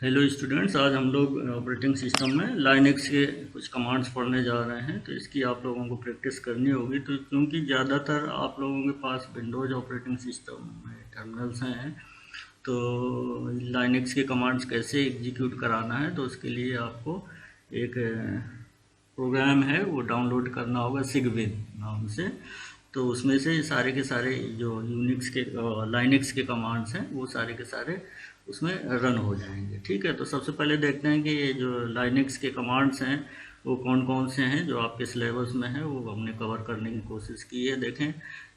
Hello students, आज हम लोग ऑपरेटिंग सिस्टम में लाइनक्स के कुछ कमांड्स पढ़ने जा रहे हैं। तो इसकी आप लोगों को प्रैक्टिस करनी होगी। तो क्योंकि ज़्यादातर आप लोगों के पास विंडोज़ ऑपरेटिंग सिस्टम में टर्मिनल्स हैं, तो लाइनक्स के कमांड्स कैसे एग्जीक्यूट कराना है, तो उसके लिए आपको एक प्रोग्राम है वो डाउनलोड करना होगा, सिगविन नाम से। तो उसमें से सारे के सारे जो यूनिक्स के लाइनक्स के कमांड्स हैं वो सारे के सारे उसमें रन हो जाएंगे। ठीक है, तो सबसे पहले देखते हैं कि ये जो लाइनक्स के कमांड्स हैं वो कौन कौन से हैं जो आपके सिलेबस में है, वो हमने कवर करने की कोशिश की है। देखें,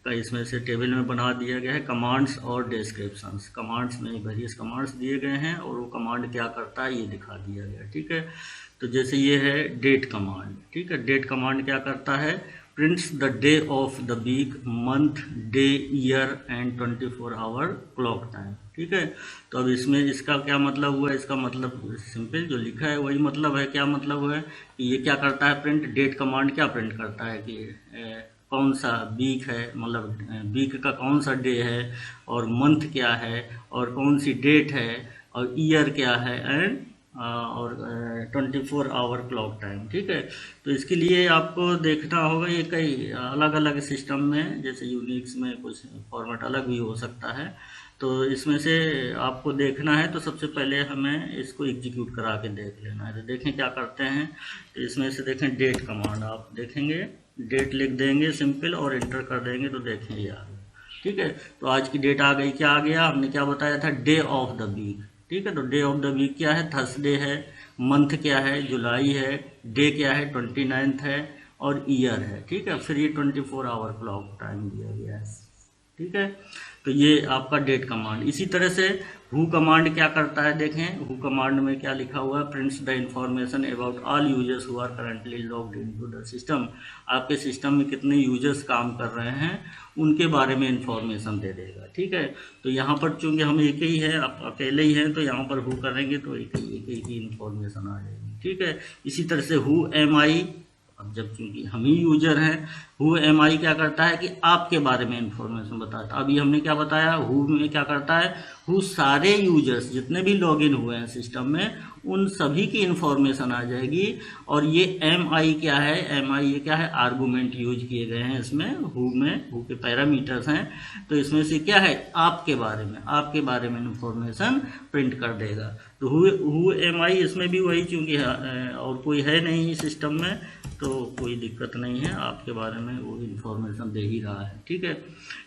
कई इसमें से टेबल में बना दिया गया है कमांड्स और डिस्क्रिप्शंस। कमांड्स में वेरियस कमांड्स दिए गए हैं और वो कमांड क्या करता है ये दिखा दिया गया है। ठीक है, तो जैसे ये है डेट कमांड। ठीक है, डेट कमांड क्या करता है, prints the day of the week, month, day, year and 24 hour clock time. ठीक है, तो अब इसमें इसका क्या मतलब हुआ, इसका मतलब सिंपल जो लिखा है वही मतलब है। क्या मतलब है कि ये क्या करता है, प्रिंट डेट कमांड क्या प्रिंट करता है कि कौन सा वीक है, मतलब वीक का कौन सा डे है, और मंथ क्या है, और कौन सी डेट है, और ईयर क्या है, एंड और 24 आवर क्लॉक टाइम। ठीक है, तो इसके लिए आपको देखना होगा, ये कई अलग अलग सिस्टम में, जैसे यूनिक्स में कुछ फॉर्मेट अलग भी हो सकता है। तो इसमें से आपको देखना है, तो सबसे पहले हमें इसको एग्जीक्यूट करा के देख लेना है। तो देखें क्या करते हैं, तो इसमें से देखें डेट कमांड, आप देखेंगे डेट लिख देंगे सिंपल और इंटर कर देंगे, तो देखें ये आ गया। ठीक है, तो आज की डेट आ गई। क्या आ गया, हमने क्या बताया था, डे ऑफ द वीक। ठीक है, तो डे ऑफ द वीक क्या है, थर्सडे है, मंथ क्या है, जुलाई है, डे क्या है, 29 है, और ईयर है। ठीक है, फिर ये 24 आवर क्लॉक टाइम दिया गया है। ठीक है, तो ये आपका डेट कमांड। इसी तरह से हु कमांड क्या करता है, देखें हु कमांड में क्या लिखा हुआ है, prints the information about all users who are currently logged into the system. आपके सिस्टम में कितने यूजर्स काम कर रहे हैं उनके बारे में इंफॉर्मेशन दे देगा। ठीक है, तो यहाँ पर चूंकि हम एक ही है, आप अकेले ही हैं, तो यहाँ पर हु करेंगे तो एक ही इंफॉर्मेशन आ जाएगी। ठीक है, इसी तरह से हु एम आई, अब जब चूंकि हम ही यूजर हैं, हु एम आई क्या करता है कि आपके बारे में इंफॉर्मेशन बताता है। अभी हमने क्या बताया, हु में क्या करता है, हु सारे यूजर्स जितने भी लॉगिन हुए हैं सिस्टम में उन सभी की इंफॉर्मेशन आ जाएगी। और ये एम आई क्या है, एम आई ये क्या है, आर्गूमेंट यूज किए गए हैं इसमें, हु में हु के पैरामीटर्स हैं। तो इसमें से क्या है, आपके बारे में इंफॉर्मेशन प्रिंट कर देगा। तो हु एम आई इसमें भी वही, चूंकि और कोई है नहीं सिस्टम में तो कोई दिक्कत नहीं है, आपके बारे में वो इंफॉर्मेशन दे ही रहा है। ठीक है,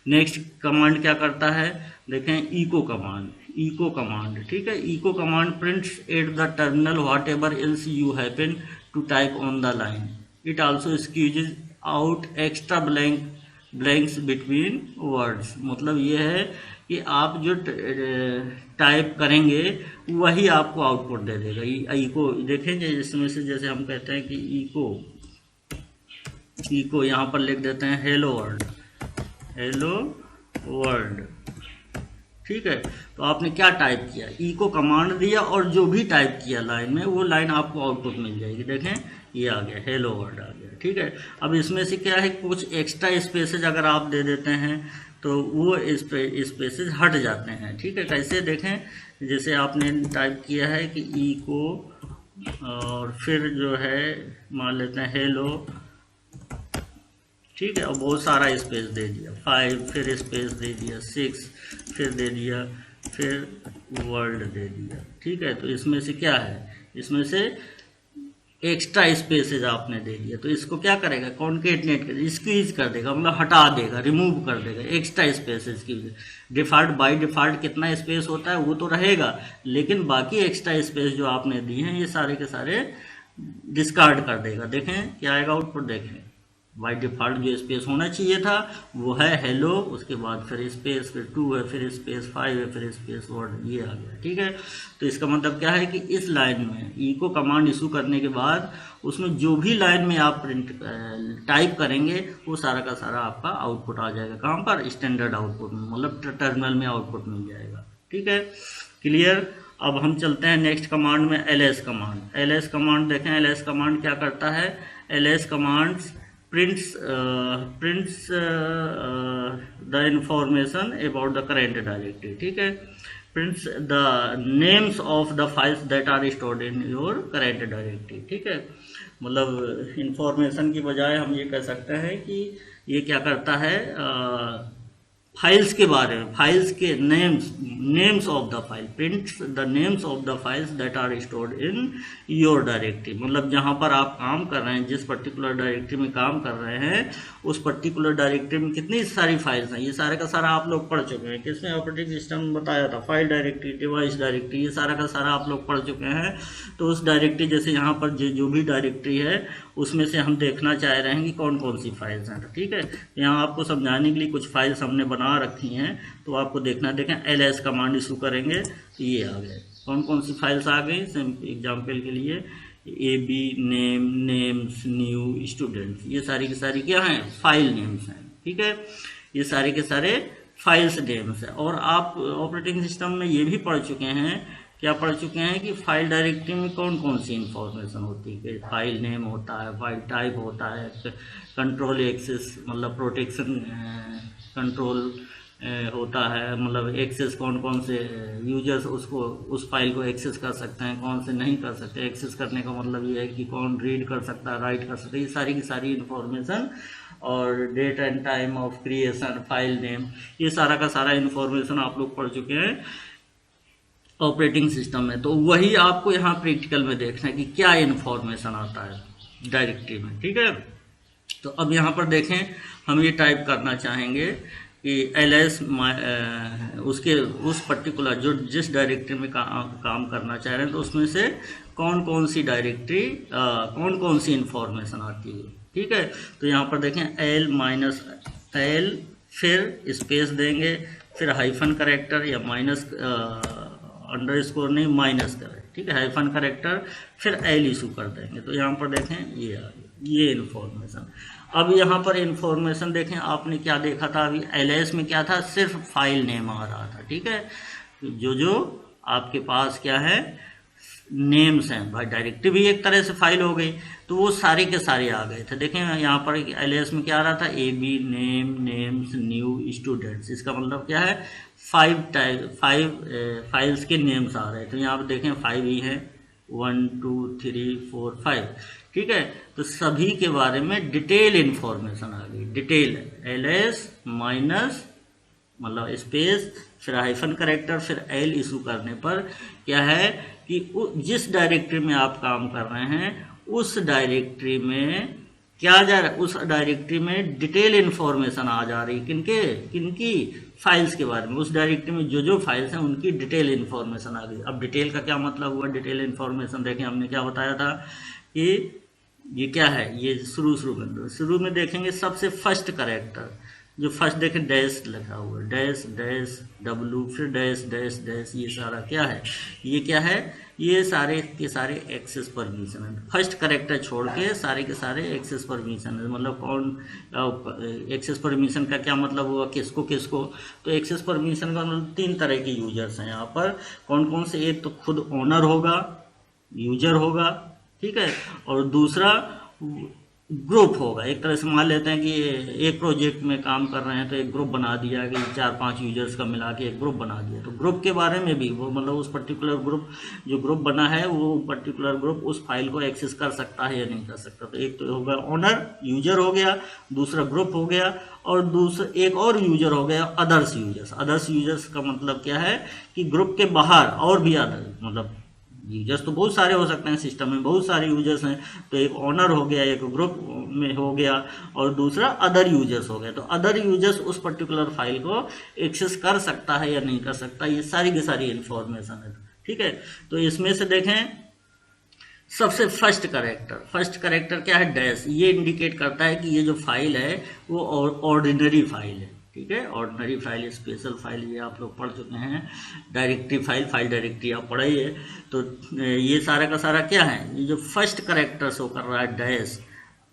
नेक्स्ट कमांड क्या करता है, देखें इको कमांड। ठीक है, echo command prints at the terminal whatever else you happen to type on the line. It also squeezes out extra blanks between words. मतलब ये है कि आप जो टाइप करेंगे वही आपको आउटपुट दे देगा। इको देखेंगे, इसमें से जैसे हम कहते हैं कि इको यहाँ पर लिख देते हैं हेलो वर्ल्ड। ठीक है, तो आपने क्या टाइप किया, इको कमांड दिया और जो भी टाइप किया लाइन में वो लाइन आपको आउटपुट मिल जाएगी। देखें ये आ गया, हेलो वर्ल्ड आ गया। ठीक है, अब इसमें से क्या है, कुछ एक्स्ट्रा स्पेसेज अगर आप दे देते हैं तो वो स्पेसेज हट जाते हैं। ठीक है, कैसे देखें, जैसे आपने टाइप किया है कि इको और फिर जो है मान लेते हैं हेलो। ठीक है, और बहुत सारा स्पेस दे दिया, 5 फिर स्पेस दे दिया, 6 फिर दे दिया, फिर वर्ल्ड दे दिया। ठीक है, तो इसमें से क्या है, इसमें से एक्स्ट्रा स्पेसेज आपने दे दिया, तो इसको क्या करेगा, कॉन्केटनेट कर, स्क्वीज कर देगा, मतलब हटा देगा, रिमूव कर देगा एक्स्ट्रा स्पेसेज की। डिफॉल्ट बाय डिफॉल्ट कितना स्पेस होता है वो तो रहेगा, लेकिन बाकी एक्स्ट्रा स्पेस जो आपने दिए हैं ये सारे के सारे डिस्कार्ड कर देगा। देखें क्या आएगा आउटपुट, देखें बाय डिफॉल्ट जो स्पेस होना चाहिए था वो है हेलो, उसके बाद फिर स्पेस, फिर 2 है, फिर स्पेस 5 है, फिर स्पेस वर्ड, ये आ गया। ठीक है, तो इसका मतलब क्या है कि इस लाइन में इको कमांड इशू करने के बाद उसमें जो भी लाइन में आप प्रिंट टाइप करेंगे वो सारा का सारा आपका आउटपुट आ जाएगा। कहाँ पर, स्टैंडर्ड आउटपुट में, मतलब टर्मिनल में आउटपुट मिल जाएगा। ठीक है, क्लियर। अब हम चलते हैं नेक्स्ट कमांड में, एलएस कमांड देखें, एलएस कमांड क्या करता है, LS commands prints the information about the current directory. ठीक है, prints the names of the files that are stored in your current directory. ठीक है, मतलब इंफॉर्मेशन की बजाय हम ये कह सकते हैं कि ये क्या करता है, फाइल्स के बारे में, फाइल्स के names of the file, prints the names of the files that are stored in your directory. मतलब जहाँ पर आप काम कर रहे हैं, जिस पर्टिकुलर डायरेक्टरी में काम कर रहे हैं, उस पर्टिकुलर डायरेक्टरी में कितनी सारी फाइल्स हैं, ये सारे का सारा आप लोग पढ़ चुके हैं। किसमें ऑपरेटिंग सिस्टम बताया था, फाइल डायरेक्टरी, डिवाइस डायरेक्टरी, ये सारा का सारा आप लोग पढ़ चुके हैं। तो उस डायरेक्टरी, जैसे यहाँ पर जो भी डायरेक्टरी है उसमें से हम देखना चाह रहे हैं कि कौन कौन सी फाइल्स हैं। ठीक है, यहाँ आपको समझाने के लिए कुछ फाइल्स हमने बना रखी हैं, तो आपको देखना, देखें ls कमांड इशू करेंगे तो ये आ गए, कौन कौन सी फाइल्स आ गई। एग्जाम्पल के लिए ab name, names, new, students, ये सारी की सारी क्या हैं, फाइल नेम्स हैं। ठीक है, ये सारे के सारे फाइल्स नेम्स हैं। और आप ऑपरेटिंग सिस्टम में ये भी पढ़ चुके हैं, क्या पढ़ चुके हैं कि फाइल डायरेक्टरी में कौन कौन सी इंफॉर्मेशन होती है। फाइल नेम होता है, फाइल टाइप होता है, कंट्रोल एक्सेस मतलब प्रोटेक्शन कंट्रोल होता है, मतलब एक्सेस कौन कौन से यूजर्स उसको, उस फाइल को एक्सेस कर सकते हैं, कौन से नहीं कर सकते। एक्सेस करने का मतलब ये है कि कौन रीड कर सकता है, राइट कर सकता है, ये सारी की सारी इंफॉर्मेशन। और date and time of creation, file name, ये सारा का सारा इंफॉर्मेशन आप लोग पढ़ चुके हैं ऑपरेटिंग सिस्टम में। तो वही आपको यहाँ प्रैक्टिकल में देखना है कि क्या इन्फॉर्मेशन आता है डायरेक्टरी में। ठीक है, तो अब यहाँ पर देखें, हम ये टाइप करना चाहेंगे कि ls उसके उस पर्टिकुलर जो जिस डायरेक्टरी में काम करना चाह रहे हैं, तो उसमें से कौन कौन सी डायरेक्टरी, कौन कौन सी इंफॉर्मेशन आती है। ठीक है, तो यहाँ पर देखें l-l, फिर स्पेस देंगे, फिर हाइफन करेक्टर या माइनस अंडरस्कोर नहीं, माइनस करें। ठीक है, हाइफन करेक्टर, फिर l इशू कर देंगे। तो यहाँ पर देखें ये आ गया, ये इन्फॉर्मेशन। अब यहाँ पर इन्फॉर्मेशन देखें, आपने क्या देखा था अभी, ls में क्या था, सिर्फ फाइल नेम आ रहा था। ठीक है, जो आपके पास क्या है, नेम्स हैं, भाई डायरेक्टरी भी एक तरह से फाइल हो गई, तो वो सारे के सारे आ गए थे। देखें यहाँ पर ls में क्या आ रहा था, ab name, names, new, students. इसका मतलब क्या है, 5 फाइल्स के नेम्स आ रहे थे। तो यहाँ पर देखें 5 ही है, 1 2 3 4 5। ठीक है, तो सभी के बारे में डिटेल इंफॉर्मेशन आ गई। डिटेल ls माइनस मतलब स्पेस, फिर हाइफन करेक्टर, फिर l इशू करने पर क्या है कि जिस डायरेक्टरी में आप काम कर रहे हैं, उस डायरेक्टरी में क्या जा रहा है, उस डायरेक्टरी में डिटेल इन्फॉर्मेशन आ जा रही, किनकी फाइल्स के बारे में। उस डायरेक्टरी में जो फाइल्स हैं उनकी डिटेल इन्फॉर्मेशन आ गई। अब डिटेल का क्या मतलब हुआ, डिटेल इन्फॉर्मेशन देखें, हमने क्या बताया था कि ये क्या है, ये शुरू में देखेंगे सबसे फर्स्ट करेक्टर, जो फर्स्ट देखें डैश लिखा हुआ है, डैश डैश w, फिर डैश डैश डैश, ये सारा क्या है, ये क्या है, ये सारे के सारे एक्सेस परमिशन है। फर्स्ट करेक्टर छोड़ के सारे के सारे एक्सेस परमिशन है। मतलब कौन एक्सेस परमिशन का क्या मतलब हुआ, किसको किसको। तो एक्सेस परमिशन का मतलब 3 तरह के यूजर्स हैं यहाँ पर। कौन कौन से, एक तो खुद ओनर होगा, यूजर होगा, ठीक है, और दूसरा ग्रुप होगा। एक तरह से मान लेते हैं कि एक प्रोजेक्ट में काम कर रहे हैं तो एक ग्रुप बना दिया कि 4-5 यूजर्स का मिला के एक ग्रुप बना दिया। तो ग्रुप के बारे में भी वो मतलब उस पर्टिकुलर ग्रुप, जो ग्रुप बना है वो पर्टिकुलर ग्रुप उस फाइल को एक्सेस कर सकता है या नहीं कर सकता। तो एक तो होगा ओनर, यूजर हो गया, दूसरा ग्रुप हो गया, और दूसरा एक और यूजर हो गया अदर्स यूजर्स। अदर्स यूजर्स का मतलब क्या है कि ग्रुप के बाहर और भी अदर, मतलब यूजर्स तो बहुत सारे हो सकते हैं, सिस्टम में बहुत सारे यूजर्स हैं। तो एक ओनर हो गया, एक ग्रुप में हो गया, और दूसरा अदर यूजर्स हो गया। तो अदर यूजर्स उस पर्टिकुलर फाइल को एक्सेस कर सकता है या नहीं कर सकता, ये सारी की सारी इंफॉर्मेशन है। ठीक है, तो इसमें से देखें सबसे फर्स्ट करेक्टर क्या है, डैश। ये इंडिकेट करता है कि ये जो फाइल है वो ऑर्डिनरी फाइल है। ठीक है, ऑर्डिनरी फाइल, स्पेशल फाइल, ये आप लोग पढ़ चुके हैं। डायरेक्टरी फाइल डायरेक्टरी आप पढ़ाई है। तो ये सारा का सारा क्या है, ये जो फर्स्ट करेक्टर शो कर रहा है डैश,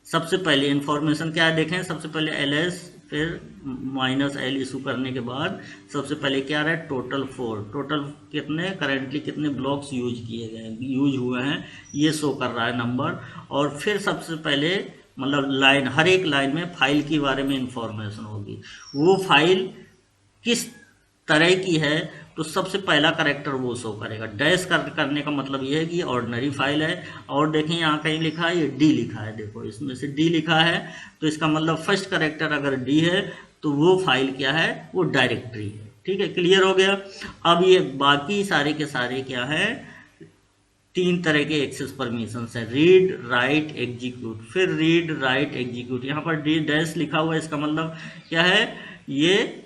सबसे पहले इंफॉर्मेशन क्या है देखें, सबसे पहले ls, फिर -l इशू करने के बाद सबसे पहले क्या रहा है, टोटल 4, टोटल कितने करेंटली कितने ब्लॉक्स यूज हुए हैं ये शो कर रहा है नंबर। और फिर सबसे पहले मतलब लाइन, हर एक लाइन में फाइल के बारे में इंफॉर्मेशन होगी, वो फाइल किस तरह की है, तो सबसे पहला कैरेक्टर वो शो करेगा। डैश करने का मतलब ये है कि ये ऑर्डिनरी फाइल है। और देखें यहाँ कहीं लिखा है, ये डी लिखा है, देखो इसमें से डी लिखा है, तो इसका मतलब फर्स्ट कैरेक्टर अगर डी है तो वो फाइल क्या है, वो डायरेक्टरी है। ठीक है, क्लियर हो गया। अब ये बाकी सारे के सारे क्या है, 3 तरह के एक्सेस परमिशन है, रीड राइट एग्जीक्यूट। फिर रीड राइट एग्जीक्यूट, यहाँ पर डी डैश लिखा हुआ है, इसका मतलब क्या है, ये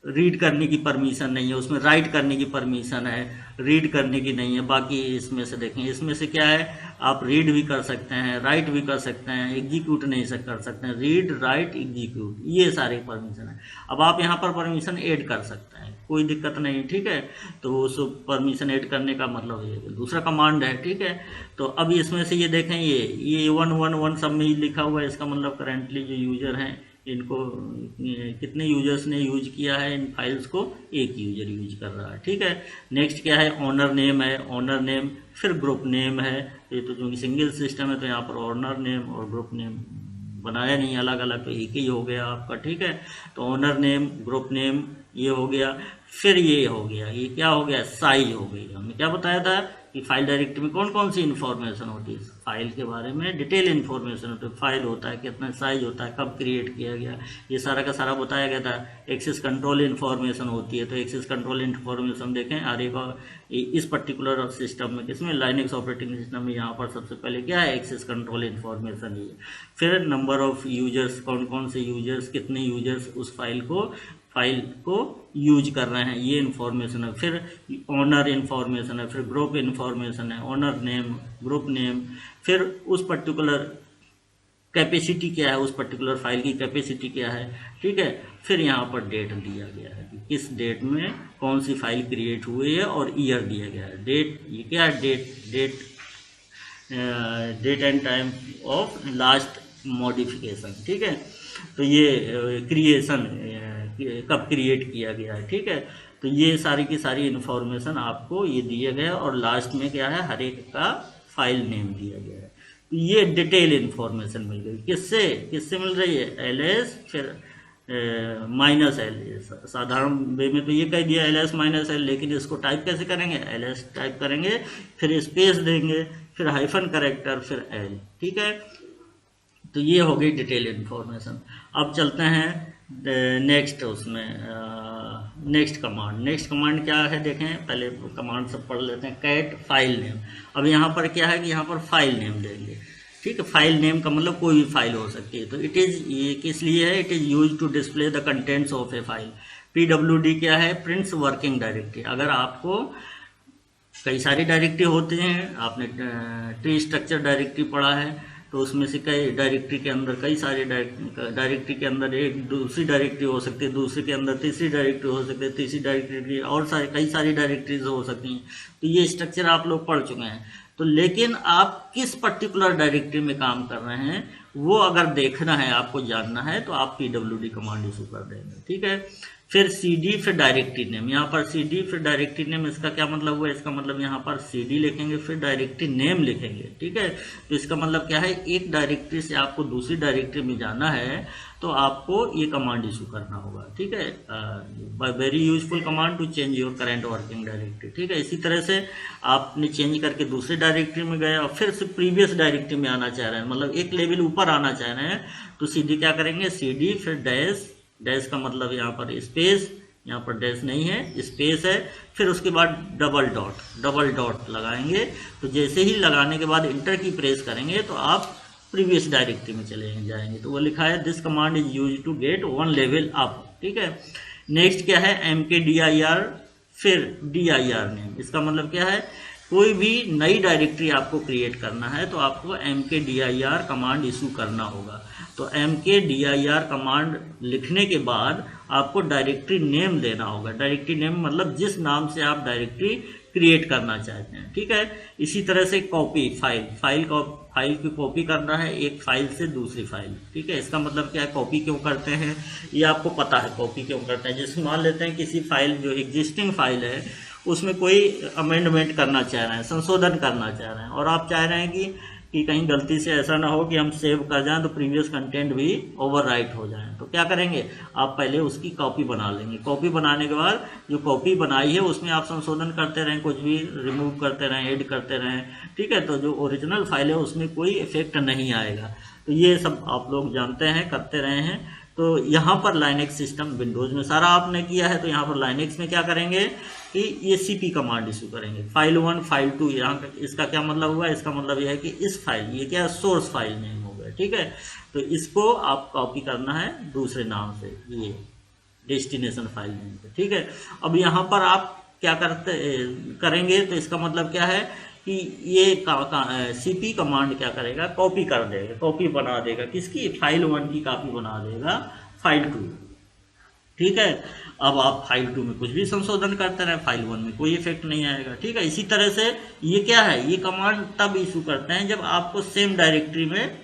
रीड करने की परमिशन नहीं है, उसमें राइट करने की परमिशन है, रीड करने की नहीं है। बाकी इसमें से देखें, इसमें से क्या है, आप रीड भी कर सकते हैं, राइट भी कर सकते हैं, एग्जीक्यूट नहीं कर सकते हैं। रीड राइट एग्जीक्यूट ये सारे परमिशन है। अब आप यहाँ पर परमिशन ऐड कर सकते हैं, कोई दिक्कत नहीं। ठीक है, तो उस परमिशन ऐड करने का मतलब ये दूसरा कमांड है। ठीक है, तो अब इसमें से ये देखें, ये 111 सब में लिखा हुआ है, इसका मतलब करेंटली जो यूजर हैं इनको कितने यूजर्स ने यूज किया है इन फाइल्स को, एक यूजर यूज कर रहा है। ठीक है, नेक्स्ट क्या है, ओनर नेम है, ओनर नेम। फिर ग्रुप नेम है, ये तो जो सिंगल सिस्टम है तो यहाँ पर ओनर नेम और ग्रुप नेम बनाया नहीं अलग अलग, तो एक ही हो गया आपका। ठीक है, तो ओनर नेम ग्रुप नेम ये हो गया। फिर ये हो गया, ये क्या हो गया, साइज हो गई। हमने क्या बताया था कि फाइल डायरेक्टरी में कौन कौन सी इन्फॉर्मेशन होती है, फाइल के बारे में डिटेल इन्फॉर्मेशन होती है, फाइल होता है, कितना साइज होता है, कब क्रिएट किया गया, ये सारा का सारा बताया गया था। एक्सेस कंट्रोल इन्फॉर्मेशन होती है, तो एक्सेस कंट्रोल इन्फॉर्मेशन देखें आगे का इस पर्टिकुलर सिस्टम में, किसमें, लाइनक्स ऑपरेटिंग सिस्टम में, यहाँ पर सबसे पहले क्या है, एक्सेस कंट्रोल इन्फॉर्मेशन ही है। फिर नंबर ऑफ यूजर्स, कौन कौन से यूजर्स, कितने यूजर्स उस फाइल को यूज कर रहे हैं, ये इन्फॉर्मेशन है। फिर ओनर इन्फॉर्मेशन है, फिर ग्रुप इन्फॉर्मेशन है, ओनर नेम, ग्रुप नेम। फिर उस पर्टिकुलर कैपेसिटी क्या है, उस पर्टिकुलर फाइल की कैपेसिटी क्या है। ठीक है, फिर यहाँ पर डेट दिया गया है कि किस डेट में कौन सी फाइल क्रिएट हुई है, और ईयर दिया गया है। डेट, ये क्या है, date and time of last modification. ठीक है, तो ये क्रिएशन कब क्रिएट किया गया है। ठीक है, तो ये सारी की सारी इन्फॉर्मेशन आपको ये दिया गया है, और लास्ट में क्या है, हर एक का फाइल नेम दिया गया है। तो ये डिटेल इन्फॉर्मेशन मिल गई, किससे मिल रही है, एलएस फिर -l। साधारण वे में तो ये कह दिया ls -l, लेकिन इसको टाइप कैसे करेंगे, ls टाइप करेंगे, फिर स्पेस देंगे, फिर हाइफन कैरेक्टर, फिर l। ठीक है, तो ये हो गई डिटेल इन्फॉर्मेशन। अब चलते हैं नेक्स्ट, उसमें नेक्स्ट कमांड क्या है, देखें पहले कमांड सब पढ़ लेते हैं। कैट फाइल नेम, अब यहाँ पर क्या है कि यहाँ पर फाइल नेम देंगे। ठीक है, फाइल नेम का मतलब कोई भी फाइल हो सकती है, तो इट इज़, ये किस लिए है, it is use to display the contents of a file. PWD क्या है, प्रिंट्स वर्किंग डायरेक्टरी। अगर आपको कई सारी डायरेक्टरी होती हैं, आपने ट्री स्ट्रक्चर डायरेक्टरी पढ़ा है, तो उसमें से कई डायरेक्टरी के अंदर कई सारे डायरेक्टरी के अंदर एक दूसरी डायरेक्टरी हो सकती है, दूसरे के अंदर तीसरी डायरेक्टरी हो सकती है, तीसरी डायरेक्टरी और कई सारी डायरेक्टरीज हो सकती हैं। तो ये स्ट्रक्चर आप लोग पढ़ चुके हैं। तो लेकिन आप किस पर्टिकुलर डायरेक्टरी में काम कर रहे हैं वो अगर देखना है, आपको जानना है, तो आप PWD कमांड इशू कर देंगे। ठीक है, फिर CD फिर डायरेक्टरी नेम, यहाँ पर CD फिर डायरेक्टरी नेम, इसका क्या मतलब हुआ, इसका मतलब यहाँ पर CD लिखेंगे फिर डायरेक्टरी नेम लिखेंगे। ठीक है, तो इसका मतलब क्या है, एक डायरेक्टरी से आपको दूसरी डायरेक्टरी में जाना है तो आपको ये कमांड इशू करना होगा। ठीक है, very useful command to change your current working directory. ठीक है, इसी तरह से आपने चेंज करके दूसरी डायरेक्टरी में गए और फिर से प्रीवियस डायरेक्टरी में आना चाह रहे हैं, मतलब एक लेवल ऊपर आना चाह रहे हैं, तो CD क्या करेंगे, CD फिर डैश का मतलब यहाँ पर स्पेस, यहाँ पर डैश नहीं है, स्पेस है, फिर उसके बाद डबल डॉट लगाएंगे। तो जैसे ही लगाने के बाद इंटर की प्रेस करेंगे तो आप प्रीवियस डायरेक्टरी में चले जाएंगे। तो वो लिखा है this command is use to get 1 level up. ठीक है, नेक्स्ट क्या है, mkdir फिर dir नेम। इसका मतलब क्या है, कोई भी नई डायरेक्टरी आपको क्रिएट करना है तो आपको mkdir कमांड इशू करना होगा। तो mkdir कमांड लिखने के बाद आपको डायरेक्टरी नेम देना होगा। डायरेक्टरी नेम मतलब जिस नाम से आप डायरेक्टरी क्रिएट करना चाहते हैं। ठीक है, इसी तरह से कॉपी, फाइल की कॉपी करना है एक फाइल से दूसरी फाइल। ठीक है, इसका मतलब क्या है, कॉपी क्यों करते हैं ये आपको पता है, कॉपी क्यों करते हैं। जैसे मान लेते हैं किसी फाइल, जो एग्जिस्टिंग फाइल है, उसमें कोई अमेंडमेंट करना चाह रहे हैं, संशोधन करना चाह रहे हैं, और आप चाह रहे हैं कि कि कहीं गलती से ऐसा ना हो कि हम सेव कर जाएं तो प्रीवियस कंटेंट भी ओवरराइट हो जाए। तो क्या करेंगे, आप पहले उसकी कॉपी बना लेंगे। कॉपी बनाने के बाद जो कॉपी बनाई है उसमें आप संशोधन करते रहें, कुछ भी रिमूव करते रहें, ऐड करते रहें, ठीक है। तो जो ओरिजिनल फाइल है उसमें कोई इफेक्ट नहीं आएगा। तो ये सब आप लोग जानते हैं, करते रहे हैं। तो यहाँ पर लाइनेक्स सिस्टम, विंडोज में सारा आपने किया है, तो यहाँ पर लाइनेक्स में क्या करेंगे कि ये सीपी कमांड इशू करेंगे। फाइल 1 फाइल 2, यहाँ इसका क्या मतलब हुआ, इसका मतलब यह है कि इस फाइल, ये क्या सोर्स फाइल नेम हो गया, ठीक है। तो इसको आप कॉपी करना है दूसरे नाम से, ये डेस्टिनेशन फाइल नेम पे, ठीक है। अब यहाँ पर आप क्या करेंगे, तो इसका मतलब क्या है कि ये सीपी कमांड क्या करेगा, कॉपी कर देगा, कॉपी बना देगा किसकी, फाइल 1 की कॉपी बना देगा फाइल 2, ठीक है। अब आप फाइल 2 में कुछ भी संशोधन करते रहे, फाइल 1 में कोई इफेक्ट नहीं आएगा, ठीक है। इसी तरह से ये क्या है, ये कमांड तब इशू करते हैं जब आपको सेम डायरेक्टरी में,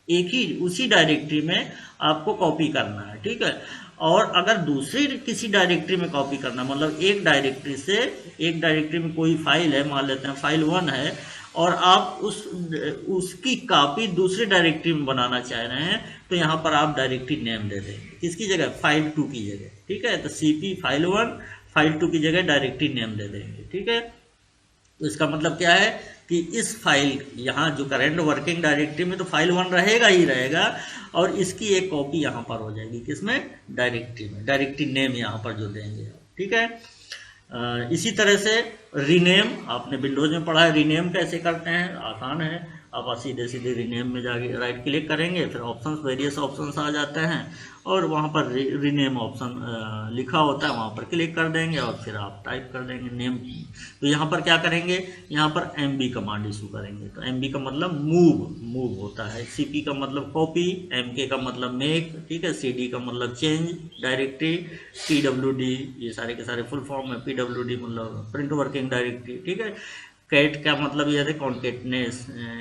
एक ही उसी डायरेक्टरी में आपको कॉपी करना है, ठीक है। और अगर दूसरी किसी डायरेक्टरी में कॉपी करना, मतलब एक डायरेक्टरी से, एक डायरेक्टरी में कोई फाइल है, मान लेते हैं फाइल 1 है, और आप उसकी कॉपी दूसरी डायरेक्टरी में बनाना चाह रहे हैं, तो यहाँ पर आप डायरेक्टरी नेम दे देंगे, किसकी जगह, फाइल 2 की जगह, ठीक है। तो सीपी फाइल 1 फाइल 2 की जगह डायरेक्टरी नेम दे देंगे, ठीक है। तो इसका मतलब क्या है कि इस फाइल, यहाँ जो करंट वर्किंग डायरेक्टरी में तो फाइल 1 रहेगा ही रहेगा, और इसकी एक कॉपी यहाँ पर हो जाएगी, किसमें, डायरेक्टरी में, डायरेक्टरी नेम यहाँ पर जो देंगे, ठीक है। इसी तरह से रीनेम, आपने विंडोज में पढ़ा है, रीनेम कैसे करते हैं, आसान है। आप सीधे सीधे रीनेम में जाके राइट क्लिक करेंगे, फिर ऑप्शंस, वेरियस ऑप्शंस आ जाते हैं, और वहाँ पर रीनेम ऑप्शन लिखा होता है, वहाँ पर क्लिक कर देंगे और फिर आप टाइप कर देंगे नेम। तो यहाँ पर क्या करेंगे, यहाँ पर MB कमांड इशू करेंगे। तो MB का मतलब मूव होता है, CP का मतलब कॉपी, MK का मतलब मेक, ठीक है, CD का मतलब चेंज डायरेक्टरी, PWD, ये सारे के सारे फुल फॉर्म है, PWD मतलब प्रिंट वर्किंग डायरेक्टरी, ठीक है। कैट का मतलब ये है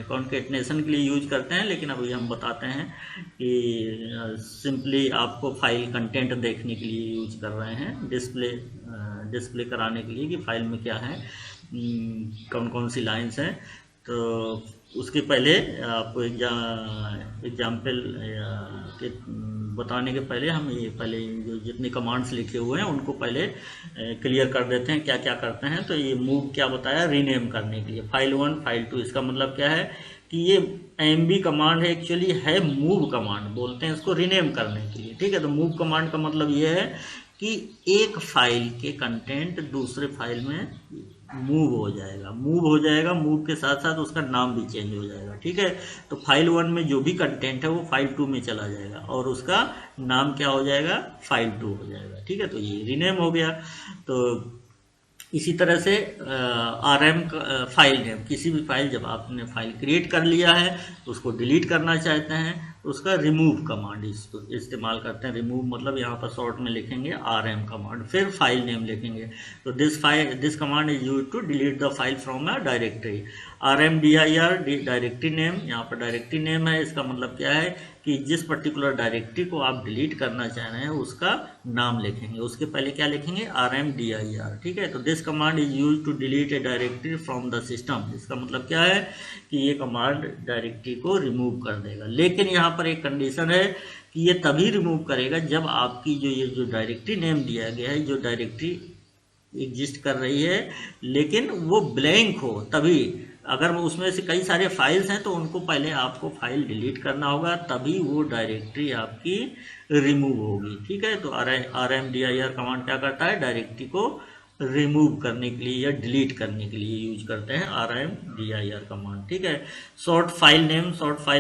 कॉन्केटनेशन के लिए यूज करते हैं, लेकिन अभी हम बताते हैं कि सिंपली आपको फाइल कंटेंट देखने के लिए यूज कर रहे हैं, डिस्प्ले कराने के लिए कि फाइल में क्या है, कौन कौन सी लाइंस हैं। तो उसके पहले आपको एग्जाम्पल के बताने के पहले हम ये पहले जो जितने कमांड्स लिखे हुए हैं उनको पहले क्लियर कर देते हैं, क्या क्या करते हैं। तो ये मूव क्या बताया, रीनेम करने के लिए, फाइल 1 फाइल 2, इसका मतलब क्या है कि ये MB कमांड है, एक्चुअली है मूव कमांड, बोलते हैं इसको रीनेम करने के लिए, ठीक है। तो मूव कमांड का मतलब ये है कि एक फाइल के कंटेंट दूसरे फाइल में मूव हो जाएगा, मूव के साथ साथ उसका नाम भी चेंज हो जाएगा, ठीक है। तो फाइल 1 में जो भी कंटेंट है वो फाइल 2 में चला जाएगा और उसका नाम क्या हो जाएगा, फाइल 2 हो जाएगा, ठीक है। तो ये रीनेम हो गया। तो इसी तरह से RM फाइल नेम, किसी भी फाइल, जब आपने फाइल क्रिएट कर लिया है तो उसको डिलीट करना चाहते हैं तो उसका रिमूव कमांड इस्तेमाल करते हैं। रिमूव मतलब यहाँ पर शॉर्ट में लिखेंगे RM कमांड, फिर फाइल नेम लिखेंगे। तो this command is use to delete the file from a directory. RMDIR directory name, यहाँ पर डायरेक्टरी नेम है, इसका मतलब क्या है कि जिस पर्टिकुलर डायरेक्टरी को आप डिलीट करना चाह रहे हैं उसका नाम लिखेंगे, उसके पहले क्या लिखेंगे, RMDIR, ठीक है। तो this command is use to delete a directory from the system. इसका मतलब क्या है कि ये कमांड डायरेक्टरी को रिमूव कर देगा, लेकिन यहाँ पर एक कंडीशन है कि ये तभी रिमूव करेगा जब आपकी जो डायरेक्टरी नेम दिया गया है, जो डायरेक्टरी एग्जिस्ट कर रही है लेकिन वो ब्लैंक हो, तभी। अगर उसमें से कई सारे फाइल्स हैं तो उनको पहले आपको फाइल डिलीट करना होगा, तभी वो डायरेक्टरी आपकी रिमूव होगी, ठीक है। तो RMDIR कमांड क्या करता है, डायरेक्टरी को रिमूव करने के लिए या डिलीट करने के लिए यूज करते हैं RMDIR कमांड, ठीक है। शॉर्ट फाइल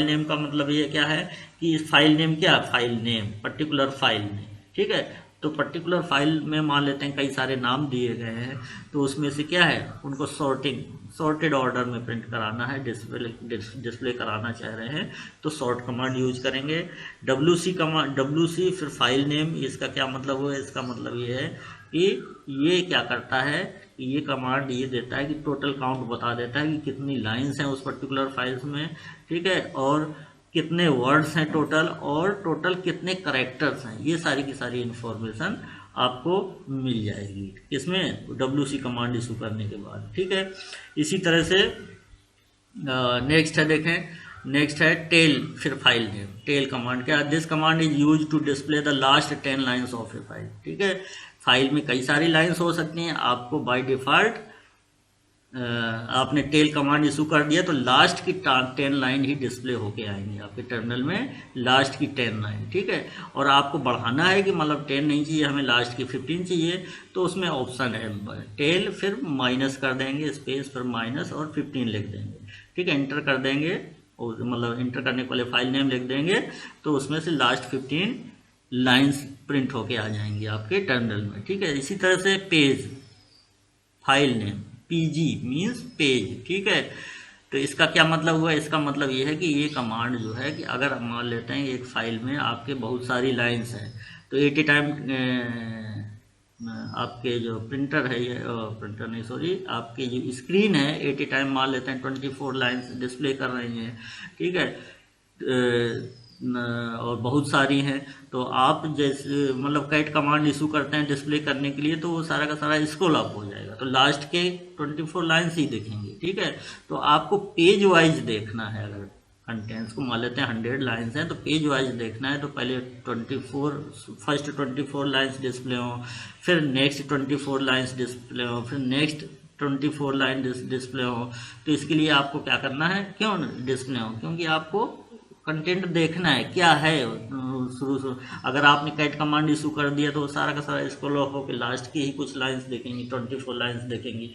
नेम का मतलब ये क्या है कि फाइल नेम क्या, file name, particular file name, ठीक है। तो पर्टिकुलर फाइल में मान लेते हैं कई सारे नाम दिए गए हैं, तो उसमें से क्या है, उनको सॉर्टेड ऑर्डर में प्रिंट कराना है, डिस्प्ले कराना चाह रहे हैं तो सॉर्ट कमांड यूज करेंगे। WC कमांड, WC फिर फाइल नेम, इसका क्या मतलब हुआ, इसका मतलब ये है कि ये क्या करता है, ये कमांड ये देता है कि टोटल काउंट बता देता है कि कितनी लाइंस हैं उस पर्टिकुलर फाइल्स में, ठीक है, और कितने वर्ड्स हैं टोटल, और टोटल कितने करेक्टर्स हैं, ये सारी की सारी इन्फॉर्मेशन आपको मिल जाएगी इसमें WC कमांड इशू करने के बाद, ठीक है। इसी तरह से नेक्स्ट है, देखें नेक्स्ट है टेल, फिर फाइल नेम। टेल कमांड क्या, this command is use to display the last 10 lines of a file. ठीक है, फाइल में कई सारी लाइन्स हो सकती हैं, आपको बाय डिफॉल्ट आपने टेल कमांड इशू कर दिया तो लास्ट की 10 लाइन ही डिस्प्ले होके आएंगी आपके टर्मिनल में, लास्ट की 10 लाइन। ठीक है, और आपको बढ़ाना है कि मतलब 10 नहीं चाहिए हमें, लास्ट की 15 चाहिए, तो उसमें ऑप्शन है टेल, फिर माइनस कर देंगे, स्पेस फिर माइनस और 15 लिख देंगे। ठीक है, इंटर कर देंगे, और मतलब इंटर करने के पहले फाइल नेम लिख देंगे, तो उसमें से लास्ट 15 लाइन्स प्रिंट होके आ जाएंगी आपके टर्मिनल में। ठीक है, इसी तरह से page, file name PG means page. ठीक है, तो इसका क्या मतलब हुआ, इसका मतलब ये है कि ये कमांड जो है कि अगर हम मान लेते हैं एक फाइल में आपके बहुत सारी लाइंस हैं, तो एट ए टाइम आपके जो प्रिंटर है, ये प्रिंटर नहीं सॉरी, आपकी जो स्क्रीन है एट ए टाइम मान लेते हैं 24 लाइन्स डिस्प्ले कर रही हैं। ठीक है, और बहुत सारी हैं, तो आप जैसे मतलब कैट कमांड इशू करते हैं डिस्प्ले करने के लिए, तो वो सारा का सारा स्क्रॉल अप हो जाएगा, तो लास्ट के 24 लाइन्स ही दिखेंगे। ठीक है, तो आपको पेज वाइज देखना है, अगर कंटेंट्स को मान लेते हैं 100 लाइन्स हैं, तो पेज वाइज देखना है, तो पहले फर्स्ट 24 लाइन्स डिस्प्ले हों, फिर नेक्स्ट 24 लाइन्स डिस्प्ले हों, फिर नेक्स्ट 24 लाइन डिस्प्ले हो। तो इसके लिए आपको क्या करना है, क्यों डिस्प्ले हो, क्योंकि आपको कंटेंट देखना है क्या है शुरू। अगर आपने कैट कमांड इशू कर दिया तो सारा का सारा स्क्रॉल ऑफ होकर लास्ट की ही कुछ लाइंस देखेंगी, 24 लाइंस देखेंगी।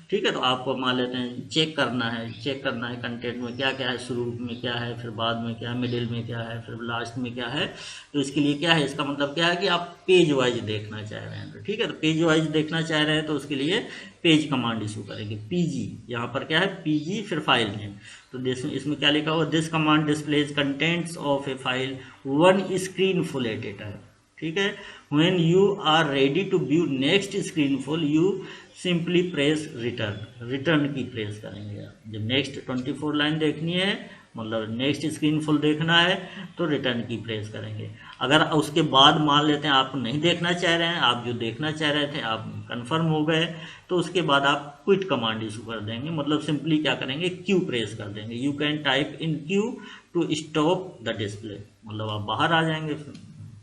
ठीक है, तो आपको मान लेते हैं चेक करना है कंटेंट में क्या क्या है, शुरू में क्या है, फिर बाद में क्या है, मिडिल में क्या है, फिर लास्ट में क्या है। तो इसके लिए क्या है, इसका मतलब क्या है कि आप पेज वाइज देखना चाह रहे हैं। तो ठीक है, तो पेज वाइज देखना चाह रहे हैं तो उसके लिए पेज कमांड इशू करेंगे, पीजी। यहाँ पर क्या है, पीजी फिर फाइल नेम। तो इसमें क्या लिखा हुआ, this command displays contents of a file one screen full at a time. ठीक है, when you are ready to view next screen full you simply press return. Return key press करेंगे आप, जब नेक्स्ट 24 लाइन देखनी है, मतलब next screen full देखना है, तो रिटर्न की प्रेस करेंगे। अगर उसके बाद मान लेते हैं आप नहीं देखना चाह रहे हैं, आप जो देखना चाह रहे थे आप कंफर्म हो गए, तो उसके बाद आप क्विट कमांड इशू कर देंगे, मतलब सिंपली क्या करेंगे, क्यू प्रेस कर देंगे। You can type in Q to stop the display, मतलब आप बाहर आ जाएंगे।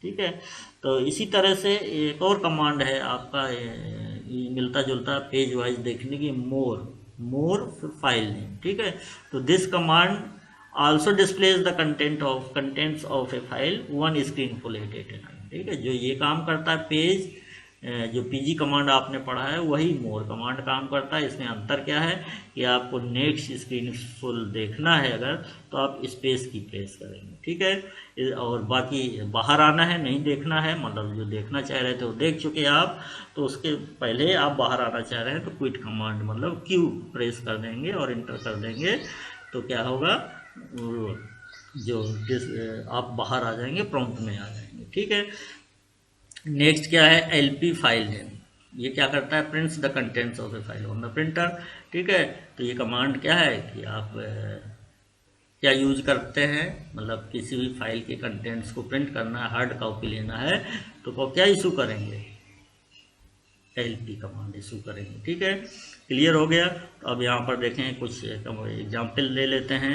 ठीक है, तो इसी तरह से एक और कमांड है आपका मिलता जुलता पेज वाइज देखने की, मोर फाइल नेम। ठीक है, तो this command also displays the contents of a file one screen full at a time। ठीक है, जो ये काम करता है पेज, जो पीजी कमांड आपने पढ़ा है वही मोर कमांड काम करता है। इसमें अंतर क्या है कि आपको नेक्स्ट स्क्रीन फुल देखना है अगर, तो आप स्पेस की प्रेस करेंगे। ठीक है, और बाकी बाहर आना है, नहीं देखना है, मतलब जो देखना चाह रहे थे वो देख चुके आप, तो उसके पहले आप बाहर आना चाह रहे हैं तो क्विट कमांड मतलब क्यू प्रेस कर देंगे और इंटर कर देंगे, तो क्या होगा, जो आप बाहर आ जाएंगे, प्रॉम्प्ट में आ जाएंगे। ठीक है, नेक्स्ट क्या है, एलपी फाइल नेम। ये क्या करता है, prints the contents of a file on the printer. ठीक है, तो ये कमांड क्या है कि आप क्या यूज करते हैं, मतलब किसी भी फाइल के कंटेंट्स को प्रिंट करना है, हार्ड कॉपी लेना है, तो क्या इशू करेंगे, एलपी कमांड इशू करेंगे। ठीक है, क्लियर हो गया। तो अब यहाँ पर देखें कुछ एग्जाम्पल ले लेते हैं।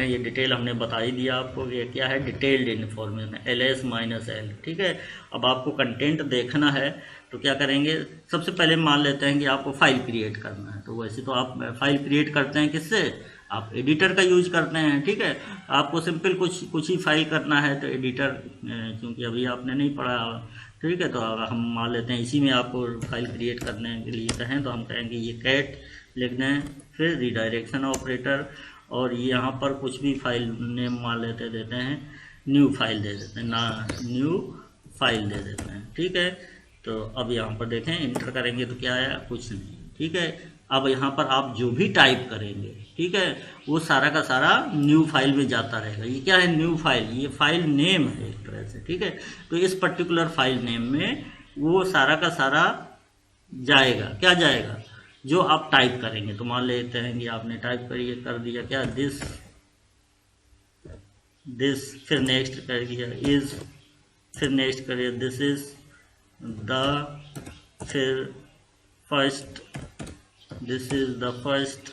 ये डिटेल हमने बता ही दिया आपको, ये क्या है, डिटेल्ड इन्फॉर्मेशन LS-L। ठीक है, अब आपको कंटेंट देखना है तो क्या करेंगे, सबसे पहले मान लेते हैं कि आपको फाइल क्रिएट करना है। तो वैसे तो आप फाइल क्रिएट करते हैं किससे, आप एडिटर का यूज करते हैं। ठीक है, आपको सिंपल कुछ ही फाइल करना है तो एडिटर, क्योंकि अभी आपने नहीं पढ़ा। ठीक है, तो हम मान लेते हैं इसी में आपको फाइल क्रिएट करने के लिए कहें तो हम कहेंगे ये कैट लिख दें, फिर रिडायरेक्शन ऑपरेटर, और यहाँ पर कुछ भी फाइल नेम मान देते हैं, न्यू फाइल दे देते हैं, न्यू फाइल दे देते हैं। ठीक है, तो अब यहाँ पर देखें इंटर करेंगे तो क्या आया, कुछ नहीं। ठीक है, अब यहाँ पर आप जो भी टाइप करेंगे, ठीक है, वो सारा का सारा न्यू फाइल में जाता रहेगा। ये क्या है, न्यू फाइल, ये फाइल नेम है एक तरह से। ठीक है, तो इस पर्टिकुलर फाइल नेम में वो सारा का सारा जाएगा, क्या जाएगा, जो आप टाइप करेंगे। तो मान लेते हैं कि आपने टाइप कर दिया क्या, दिस, फिर नेक्स्ट कर दिया इज, फिर नेक्स्ट करिए दिस इज द, फिर first, this is the first,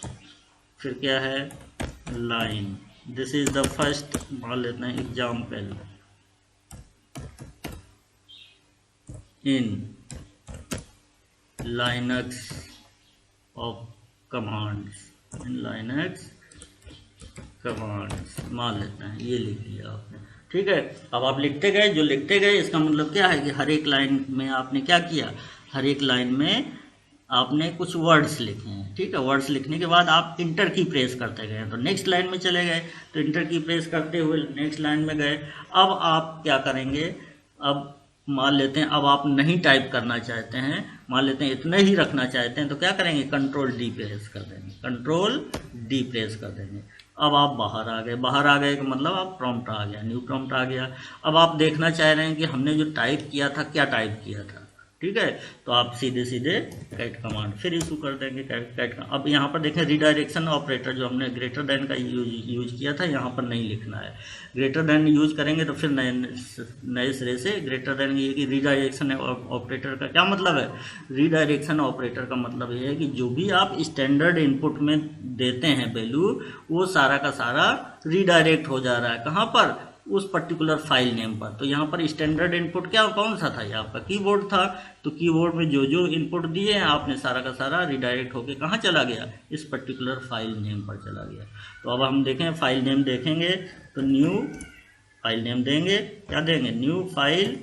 फिर क्या है line, this is the first, मान लेते हैं example in Linux of commands, in Linux commands मान लेते हैं, ये लिख दिया आपने। ठीक है, अब आप लिखते गए, जो लिखते गए इसका मतलब क्या है कि हर एक लाइन में आपने क्या किया, हर एक लाइन में आपने कुछ वर्ड्स लिखे हैं। ठीक है, वर्ड्स लिखने के बाद आप इंटर की प्रेस करते गए, तो नेक्स्ट लाइन में चले गए, तो इंटर की प्रेस करते हुए नेक्स्ट लाइन में गए। अब आप क्या करेंगे, अब मान लेते हैं अब आप नहीं टाइप करना चाहते हैं, मान लेते हैं इतना ही रखना चाहते हैं, तो क्या करेंगे कंट्रोल डी प्रेस कर देंगे, कंट्रोल डी प्रेस कर देंगे। अब आप बाहर आ गए, बाहर आ गए का मतलब आप प्रॉम्प्ट आ गया, न्यू प्रॉम्प्ट आ गया। अब आप देखना चाह रहे हैं कि हमने जो टाइप किया था क्या टाइप किया था। ठीक है, तो आप सीधे सीधे कैट कमांड फिर इशू कर देंगे, कैट। अब यहाँ पर देखें रिडायरेक्शन ऑपरेटर जो हमने ग्रेटर देन का यूज किया था, यहाँ पर नहीं लिखना है। ग्रेटर देन यूज करेंगे तो फिर नए सिरे से ग्रेटर देन, ये कि रिडायरेक्शन ऑपरेटर का क्या मतलब है, रिडायरेक्शन ऑपरेटर का मतलब ये है कि जो भी आप स्टैंडर्ड इनपुट में देते हैं वैल्यू, वो सारा का सारा रिडायरेक्ट हो जा रहा है कहाँ पर, उस पर्टिकुलर फाइल नेम पर। तो यहाँ पर स्टैंडर्ड इनपुट क्या कौन सा था, ये आपका कीबोर्ड था, तो कीबोर्ड में जो जो इनपुट दिए हैं आपने सारा का सारा रिडायरेक्ट होके कहाँ चला गया, इस पर्टिकुलर फाइल नेम पर चला गया। तो अब हम देखें फाइल नेम देखेंगे, तो न्यू फाइल नेम देंगे, क्या देंगे न्यू फाइल,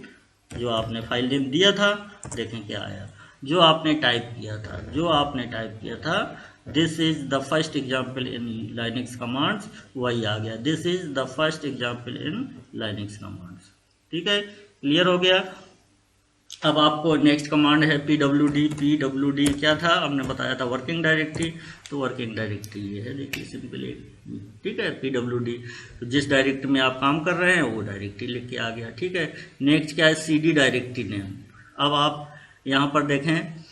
जो आपने फाइल नेम दिया था देखें क्या आया, जो आपने टाइप किया था, जो आपने टाइप किया था, this is the first example in Linux commands, वही आ गया, this is the first example in Linux commands. ठीक है, क्लियर हो गया। अब आपको नेक्स्ट कमांड है pwd। pwd क्या था, हमने बताया था वर्किंग डायरेक्टरी, तो वर्किंग डायरेक्टरी ये है, देखिए सिंपली। ठीक है, pwd, तो जिस डायरेक्टरी में आप काम कर रहे हैं वो डायरेक्टरी लिख के आ गया। ठीक है, नेक्स्ट क्या है cd डायरेक्टरी नेम। अब आप यहाँ पर देखें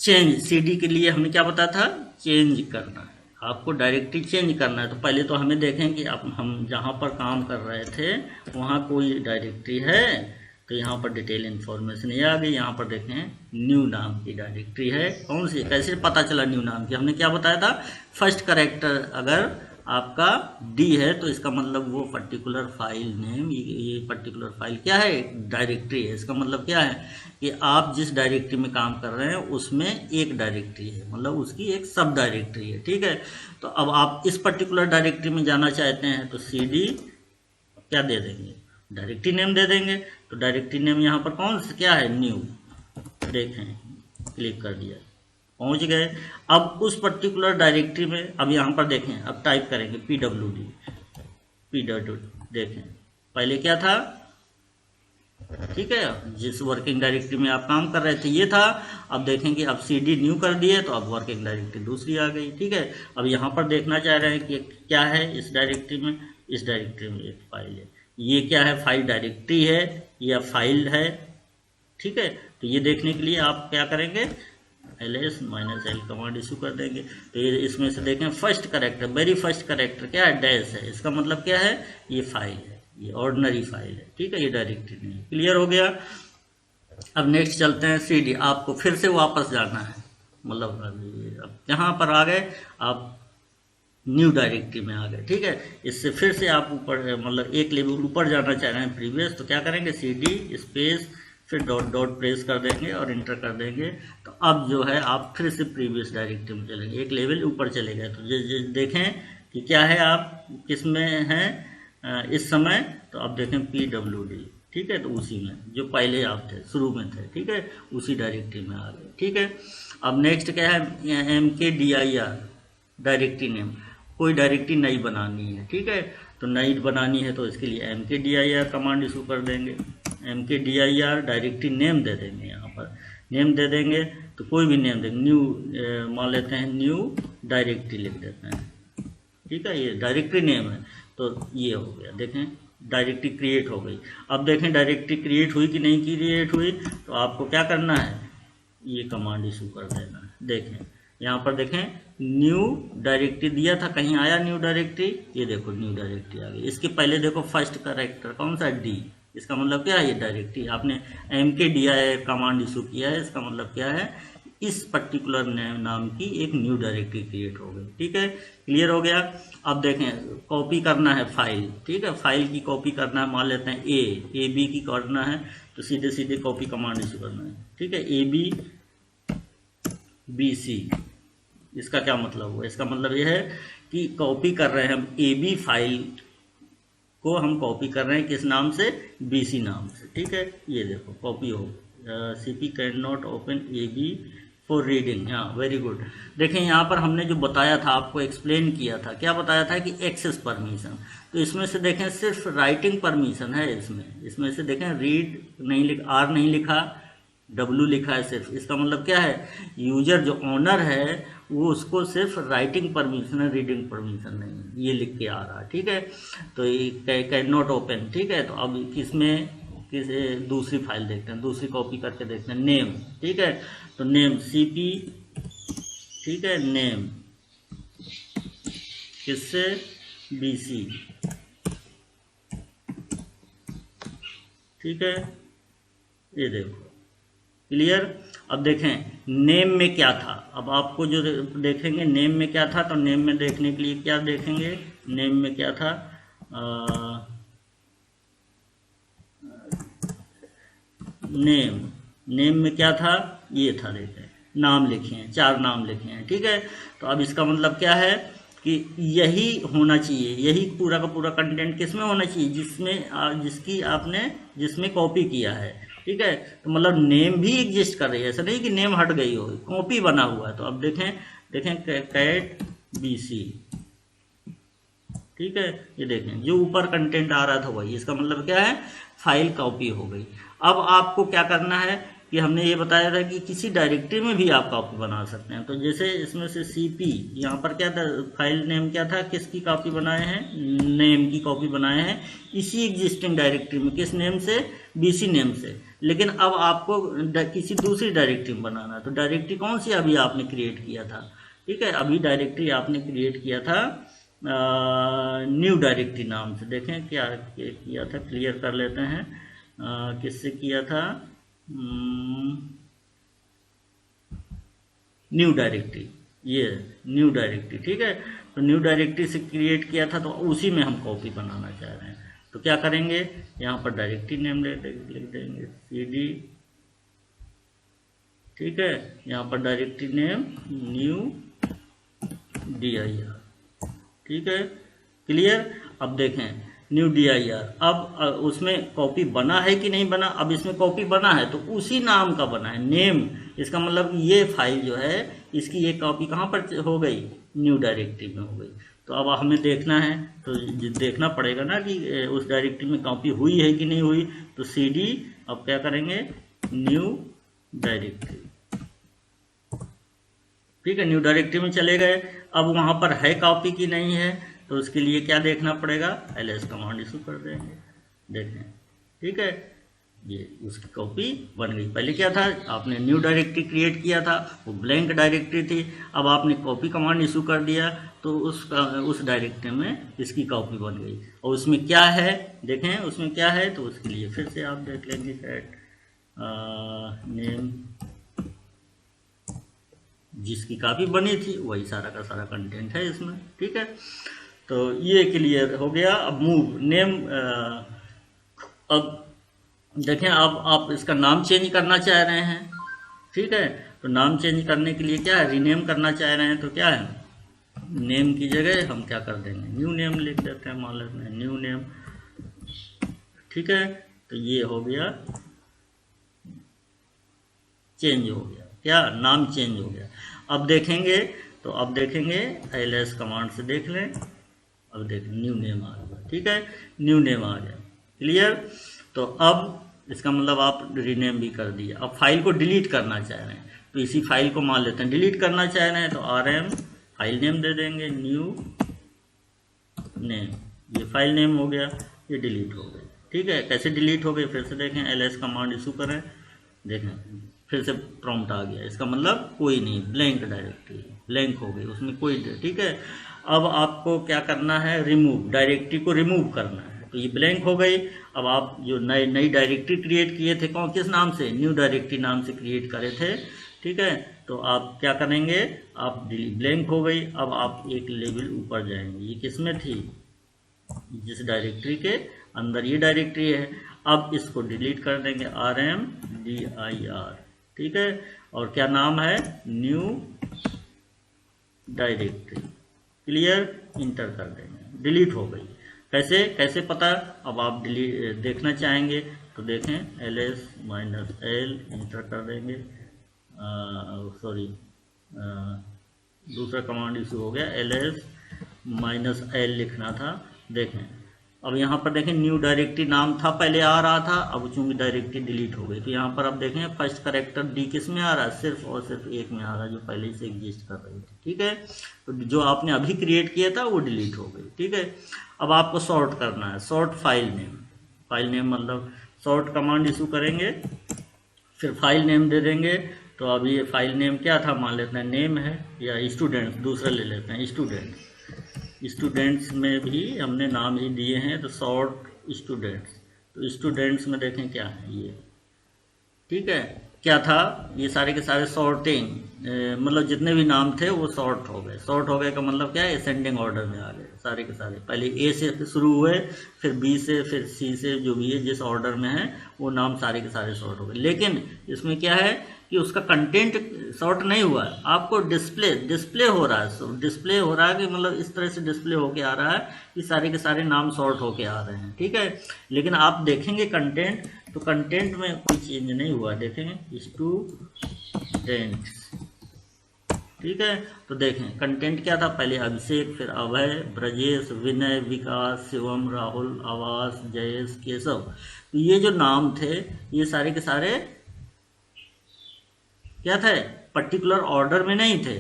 चेंज, सीडी के लिए हमने क्या बताया था, चेंज करना है, आपको डायरेक्टरी चेंज करना है। तो पहले तो हमें देखें कि अब हम जहाँ पर काम कर रहे थे वहाँ कोई डायरेक्टरी है, तो यहाँ पर डिटेल इन्फॉर्मेशन ये आ गई। यहाँ पर देखें न्यू नाम की डायरेक्टरी है, कौन सी, कैसे पता चला न्यू नाम की, हमने क्या बताया था, फर्स्ट कैरेक्टर अगर आपका डी है तो इसका मतलब वो पर्टिकुलर फाइल नेम, ये पर्टिकुलर फाइल क्या है, डायरेक्टरी है। इसका मतलब क्या है कि आप जिस डायरेक्टरी में काम कर रहे हैं उसमें एक डायरेक्टरी है, मतलब उसकी एक सब डायरेक्टरी है। ठीक है, तो अब आप इस पर्टिकुलर डायरेक्टरी में जाना चाहते हैं तो cd क्या दे देंगे, डायरेक्टरी नेम दे देंगे। तो डायरेक्टरी नेम यहाँ पर कौन सा क्या है, न्यू, देखें क्लिक कर दिया, पहुंच गए। अब उस पर्टिकुलर डायरेक्टरी में अब यहाँ पर देखें, अब टाइप करेंगे pwd, देखें पहले क्या था, ठीक है, जिस वर्किंग डायरेक्टरी में आप काम कर रहे थे ये था। अब देखें कि अब cd न्यू कर दिए तो अब वर्किंग डायरेक्टरी दूसरी आ गई। ठीक है, अब यहाँ पर देखना चाह रहे हैं कि क्या है इस डायरेक्टरी में, इस डायरेक्टरी में एक फाइल है, ये क्या है, फाइल डायरेक्टरी है या फाइल है। ठीक है, तो ये देखने के लिए आप क्या करेंगे, ls-l कमांड इशू कर देंगे। तो ये इसमें से देखें first character, very first character क्या है, डैश है, इसका मतलब क्या है, ये फाइल है, ये ऑर्डिनरी फाइल है। ठीक है, ये डायरेक्टरी नहीं। क्लियर हो गया। अब नेक्स्ट चलते हैं cd, आपको फिर से वापस जाना है, मतलब अब यहाँ पर आ गए आप न्यू डायरेक्टरी में आ गए। ठीक है, इससे फिर से आप ऊपर मतलब एक लेवल ऊपर जाना चाह रहे हैं प्रीवियस, तो क्या करेंगे cd स्पेस फिर डॉट डॉट प्रेस कर देंगे और इंटर कर देंगे। तो अब जो है आप फिर से प्रीवियस डायरेक्टरी में चलेंगे, एक लेवल ऊपर चले गए। तो देखें कि क्या है, आप किस में हैं इस समय, तो आप देखें pwd। ठीक है, तो उसी में जो पहले आप थे शुरू में थे, ठीक है, उसी डायरेक्टरी में आ गए। ठीक है, अब नेक्स्ट क्या है, mkdir डायरेक्टरी नेम, कोई डायरेक्टरी नई बनानी है। ठीक है, तो नई बनानी है तो इसके लिए mkdir कमांड इशू कर देंगे, mkdir डायरेक्टरी नेम दे देंगे, यहाँ पर नेम दे देंगे तो कोई भी नेम देंगे, न्यू मान लेते हैं, न्यू डायरेक्टरी लिख देते हैं। ठीक है, ये डायरेक्टरी नेम है, तो ये हो गया, देखें डायरेक्टरी क्रिएट हो गई। अब देखें डायरेक्टरी क्रिएट हुई कि नहीं क्रिएट हुई, तो आपको क्या करना है, ये कमांड इशू कर देना है। देखें यहाँ पर देखें न्यू डायरेक्टरी दिया था, कहीं आया न्यू डायरेक्टरी, ये देखो न्यू डायरेक्टरी आ गई। इसके पहले देखो फर्स्ट कैरेक्टर कौन सा, डी, इसका मतलब क्या है, ये डायरेक्टरी आपने mkdir कमांड इशू किया है, इसका मतलब क्या है, इस पर्टिकुलर नाम की एक न्यू डायरेक्टरी क्रिएट हो गई। ठीक है, क्लियर हो गया। अब देखें, कॉपी करना है फाइल, ठीक है, फाइल की कॉपी करना है, मान लेते हैं ए बी की करना है, तो सीधे सीधे कॉपी कमांड इशू करना है। ठीक है, ABC, इसका क्या मतलब हुआ? इसका मतलब यह है कि कॉपी कर रहे हैं हम AB फाइल को, हम कॉपी कर रहे हैं किस नाम से? BC नाम से। ठीक है, ये देखो कॉपी हो, CP can not open AB for reading. हाँ, वेरी गुड। देखें यहाँ पर हमने जो बताया था, आपको एक्सप्लेन किया था, क्या बताया था कि एक्सेस परमिशन, तो इसमें से देखें सिर्फ राइटिंग परमिशन है इसमें से देखें रीड नहीं R नहीं लिखा, W लिखा है सिर्फ। इसका मतलब क्या है? यूजर जो ओनर है वो उसको सिर्फ राइटिंग परमिशन है, रीडिंग परमिशन नहीं, ये लिख के आ रहा है। ठीक है, तो ये कैन नॉट ओपन। ठीक है, तो अब किस दूसरी फाइल देखते हैं, दूसरी कॉपी करके देखते हैं, नेम। ठीक है, तो नेम CP, ठीक है, नेम किससे? BC। ठीक है, ये देखो क्लियर। अब देखें नेम में क्या था, अब आपको जो देखेंगे नेम में क्या था, तो नेम में देखने के लिए क्या देखेंगे, नेम में क्या था, नेम में क्या था, ये था, देखें नाम लिखे हैं, 4 नाम लिखे हैं। ठीक है, तो अब इसका मतलब क्या है कि यही होना चाहिए, यही पूरा का पूरा कंटेंट किस में होना चाहिए, जिसमें कॉपी किया है। ठीक है, तो मतलब नेम भी एग्जिस्ट कर रही है, ऐसा नहीं कि नेम हट गई हो, कॉपी बना हुआ है। तो अब देखें कैट BC। ठीक है, ये देखें जो ऊपर कंटेंट आ रहा था वही, इसका मतलब क्या है? फाइल कॉपी हो गई। अब आपको क्या करना है कि हमने ये बताया था कि किसी डायरेक्टरी में भी आप कॉपी बना सकते हैं। तो जैसे इसमें से CP, यहाँ पर क्या था, फाइल नेम क्या था, किसकी कॉपी बनाए हैं? नेम की कॉपी बनाए हैं इसी एग्जिस्टिंग डायरेक्टरी में, किस नेम से? BC नेम से। लेकिन अब आपको किसी दूसरी डायरेक्टरी में बनाना है, तो डायरेक्टरी कौन सी अभी आपने क्रिएट किया था? ठीक है, अभी डायरेक्टरी आपने क्रिएट किया था न्यू डायरेक्टरी नाम से। देखें क्या किया था, क्लियर कर लेते हैं, किससे किया था? न्यू डायरेक्टरी, ये न्यू डायरेक्टरी। ठीक है, तो न्यू डायरेक्टरी से क्रिएट किया था, तो उसी में हम कॉपी बनाना चाह रहे हैं। तो क्या करेंगे, यहाँ पर डायरेक्टरी नेम लिख देंगे CD। ठीक है, यहाँ पर डायरेक्टरी नेम न्यू dir। ठीक है, क्लियर। अब देखें न्यू dir, अब उसमें कॉपी बना है कि नहीं बना? अब इसमें कॉपी बना है, तो उसी नाम का बना है, नेम। इसका मतलब ये फाइल जो है, इसकी एक कॉपी कहाँ पर हो गई? न्यू डायरेक्टरी में हो गई। तो अब हमें देखना है, तो देखना पड़ेगा ना कि उस डायरेक्टरी में कॉपी हुई है कि नहीं हुई। तो CD, अब क्या करेंगे, न्यू डायरेक्टरी। ठीक है, न्यू डायरेक्टरी में चले गए। अब वहाँ पर है कॉपी की नहीं है, तो उसके लिए क्या देखना पड़ेगा? ls कमांड इशू कर देंगे। देखें, ठीक है, ये उसकी कॉपी बन गई। पहले क्या था, आपने न्यू डायरेक्टरी क्रिएट किया था, वो ब्लैंक डायरेक्टरी थी। अब आपने कॉपी कमांड इशू कर दिया, तो उस डायरेक्टरी में इसकी कॉपी बन गई। और उसमें क्या है, देखें उसमें क्या है, तो उसके लिए फिर से आप देख लेंगे कैट नेम, जिसकी कॉपी बनी थी वही सारा का सारा कंटेंट है इसमें। ठीक है, तो ये क्लियर हो गया। अब मूव नेम, अब देखें, अब आप इसका नाम चेंज करना चाह रहे हैं। ठीक है, तो नाम चेंज करने के लिए क्या है, रीनेम करना चाह रहे हैं, तो क्या है, नेम की जगह हम क्या कर देंगे, न्यू नेम लिख देते हैं, मान लेते हैं न्यू नेम। ठीक है, तो ये हो गया, चेंज हो गया, क्या नाम चेंज हो गया। अब देखेंगे, तो अब देखेंगे ls कमांड से देख लें। अब देखें न्यू नेम आ गया। ठीक है, न्यू नेम आ गया, क्लियर। तो अब इसका मतलब आप रीनेम भी कर दिया। अब फाइल को डिलीट करना चाह रहे हैं, तो इसी फाइल को मान लेते हैं डिलीट करना चाह रहे हैं, तो rm फाइल नेम दे देंगे, न्यू नेम, ये फाइल नेम हो गया, ये डिलीट हो गई। ठीक है, कैसे डिलीट हो गई, फिर से देखें ls कमांड इशू करें, देखें फिर से प्रॉम्प्ट आ गया। इसका मतलब कोई नहीं, ब्लैंक डायरेक्टरी, ब्लैंक हो गई, उसमें कोई। ठीक है, अब आपको क्या करना है, रिमूव, डायरेक्टरी को रिमूव करना है। तो ये ब्लैंक हो गई। अब आप जो नई डायरेक्टरी क्रिएट किए थे, किस नाम से, न्यू डायरेक्टरी नाम से क्रिएट करे थे। ठीक है, तो आप क्या करेंगे, आप ब्लैंक हो गई, अब आप एक लेवल ऊपर जाएंगे। ये किस में थी, जिस डायरेक्टरी के अंदर ये डायरेक्टरी है, अब इसको डिलीट कर देंगे, RMDIR, ठीक है। और क्या नाम है, न्यू डायरेक्टरी, क्लियर, इंटर कर देंगे, डिलीट हो गई। कैसे कैसे पता, अब आप डिलीट देखना चाहेंगे तो देखें, -L इंटर कर देंगे, सॉरी दूसरा कमांड इशू हो गया, -L लिखना था। देखें अब यहाँ पर देखें न्यू डायरेक्टरी नाम था, पहले आ रहा था, अब चूंकि डायरेक्टरी डिलीट हो गई तो यहाँ पर अब देखें फर्स्ट करेक्टर डी किस में आ रहा है, सिर्फ और सिर्फ एक में आ रहा है, जो पहले से एग्जिस्ट कर रही थी, ठीक है। तो जो आपने अभी क्रिएट किया था वो डिलीट हो गई, ठीक है। अब आपको सॉर्ट करना है, सॉर्ट फाइल नेम मतलब सॉर्ट कमांड इशू करेंगे, फिर फाइल नेम दे देंगे। तो अब ये फाइल नेम क्या था, मान लेते हैं नेम है, या स्टूडेंट्स, दूसरा ले लेते हैं स्टूडेंट्स में भी हमने नाम ही दिए हैं, तो सॉर्ट स्टूडेंट्स। तो स्टूडेंट्स में देखें क्या है ये, ठीक है, क्या था, ये सारे के सारे सॉर्टिंग, मतलब जितने भी नाम थे वो सॉर्ट हो गए। सॉर्ट हो गए का मतलब क्या है, असेंडिंग ऑर्डर में आ गए सारे के सारे, पहले ए से शुरू हुए, फिर बी से, फिर सी से, जो भी है जिस ऑर्डर में है वो नाम सारे के सारे सॉर्ट हो गए। लेकिन इसमें क्या है कि उसका कंटेंट सॉर्ट नहीं हुआ है, आपको डिस्प्ले हो रहा है, डिस्प्ले हो रहा है कि मतलब इस तरह से डिस्प्ले होके आ रहा है कि सारे के सारे नाम सॉर्ट होके आ रहे हैं, ठीक है। लेकिन आप देखेंगे कंटेंट, तो कंटेंट में कोई चेंज नहीं हुआ, देखेंगे स्टूडेंट्स, ठीक है। तो देखें कंटेंट क्या था, पहले अभिषेक, फिर अभय, ब्रजेश, विनय, विकास, शिवम, राहुल, आवास, जयेश, केशव। तो ये जो नाम थे ये सारे के सारे क्या थे, पर्टिकुलर ऑर्डर में नहीं थे,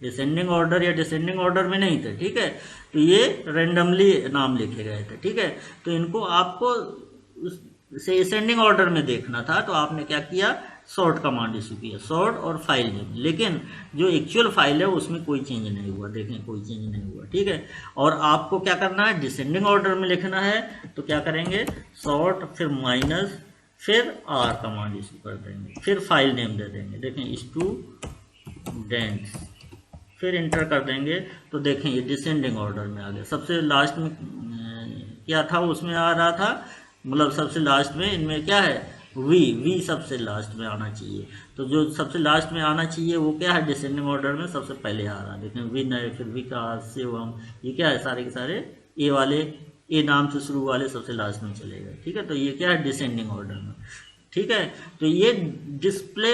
असेंडिंग ऑर्डर या डिसेंडिंग ऑर्डर में नहीं थे, ठीक है। तो ये रैंडमली नाम लिखे गए थे, ठीक है। तो इनको आपको से असेंडिंग ऑर्डर में देखना था, तो आपने क्या किया, सॉर्ट कमांड इशू किया, सॉर्ट और फाइल नेम। लेकिन जो एक्चुअल फाइल है उसमें कोई चेंज नहीं हुआ, देखें कोई चेंज नहीं हुआ, ठीक है। और आपको क्या करना है, डिसेंडिंग ऑर्डर में लिखना है, तो क्या करेंगे, सॉर्ट, फिर माइनस, फिर R कमांड इशू कर देंगे, फिर फाइल नेम दे देंगे, देखें स्टूडेंट्स, फिर इंटर कर देंगे। तो देखें ये डिसेंडिंग ऑर्डर में आ गया, सबसे लास्ट में क्या था उसमें आ रहा था, मतलब सबसे लास्ट में इनमें क्या है, वी सबसे लास्ट में आना चाहिए। तो जो सबसे लास्ट में आना चाहिए वो क्या है, डिसेंडिंग ऑर्डर में सबसे पहले आ रहा है, देखें विनय, फिर विकास, शिवम, ये क्या है, सारे के सारे ए वाले, ए नाम से शुरू वाले सबसे लास्ट में चले गए, ठीक है। तो ये क्या है, डिसेंडिंग ऑर्डर में, ठीक है। तो ये डिस्प्ले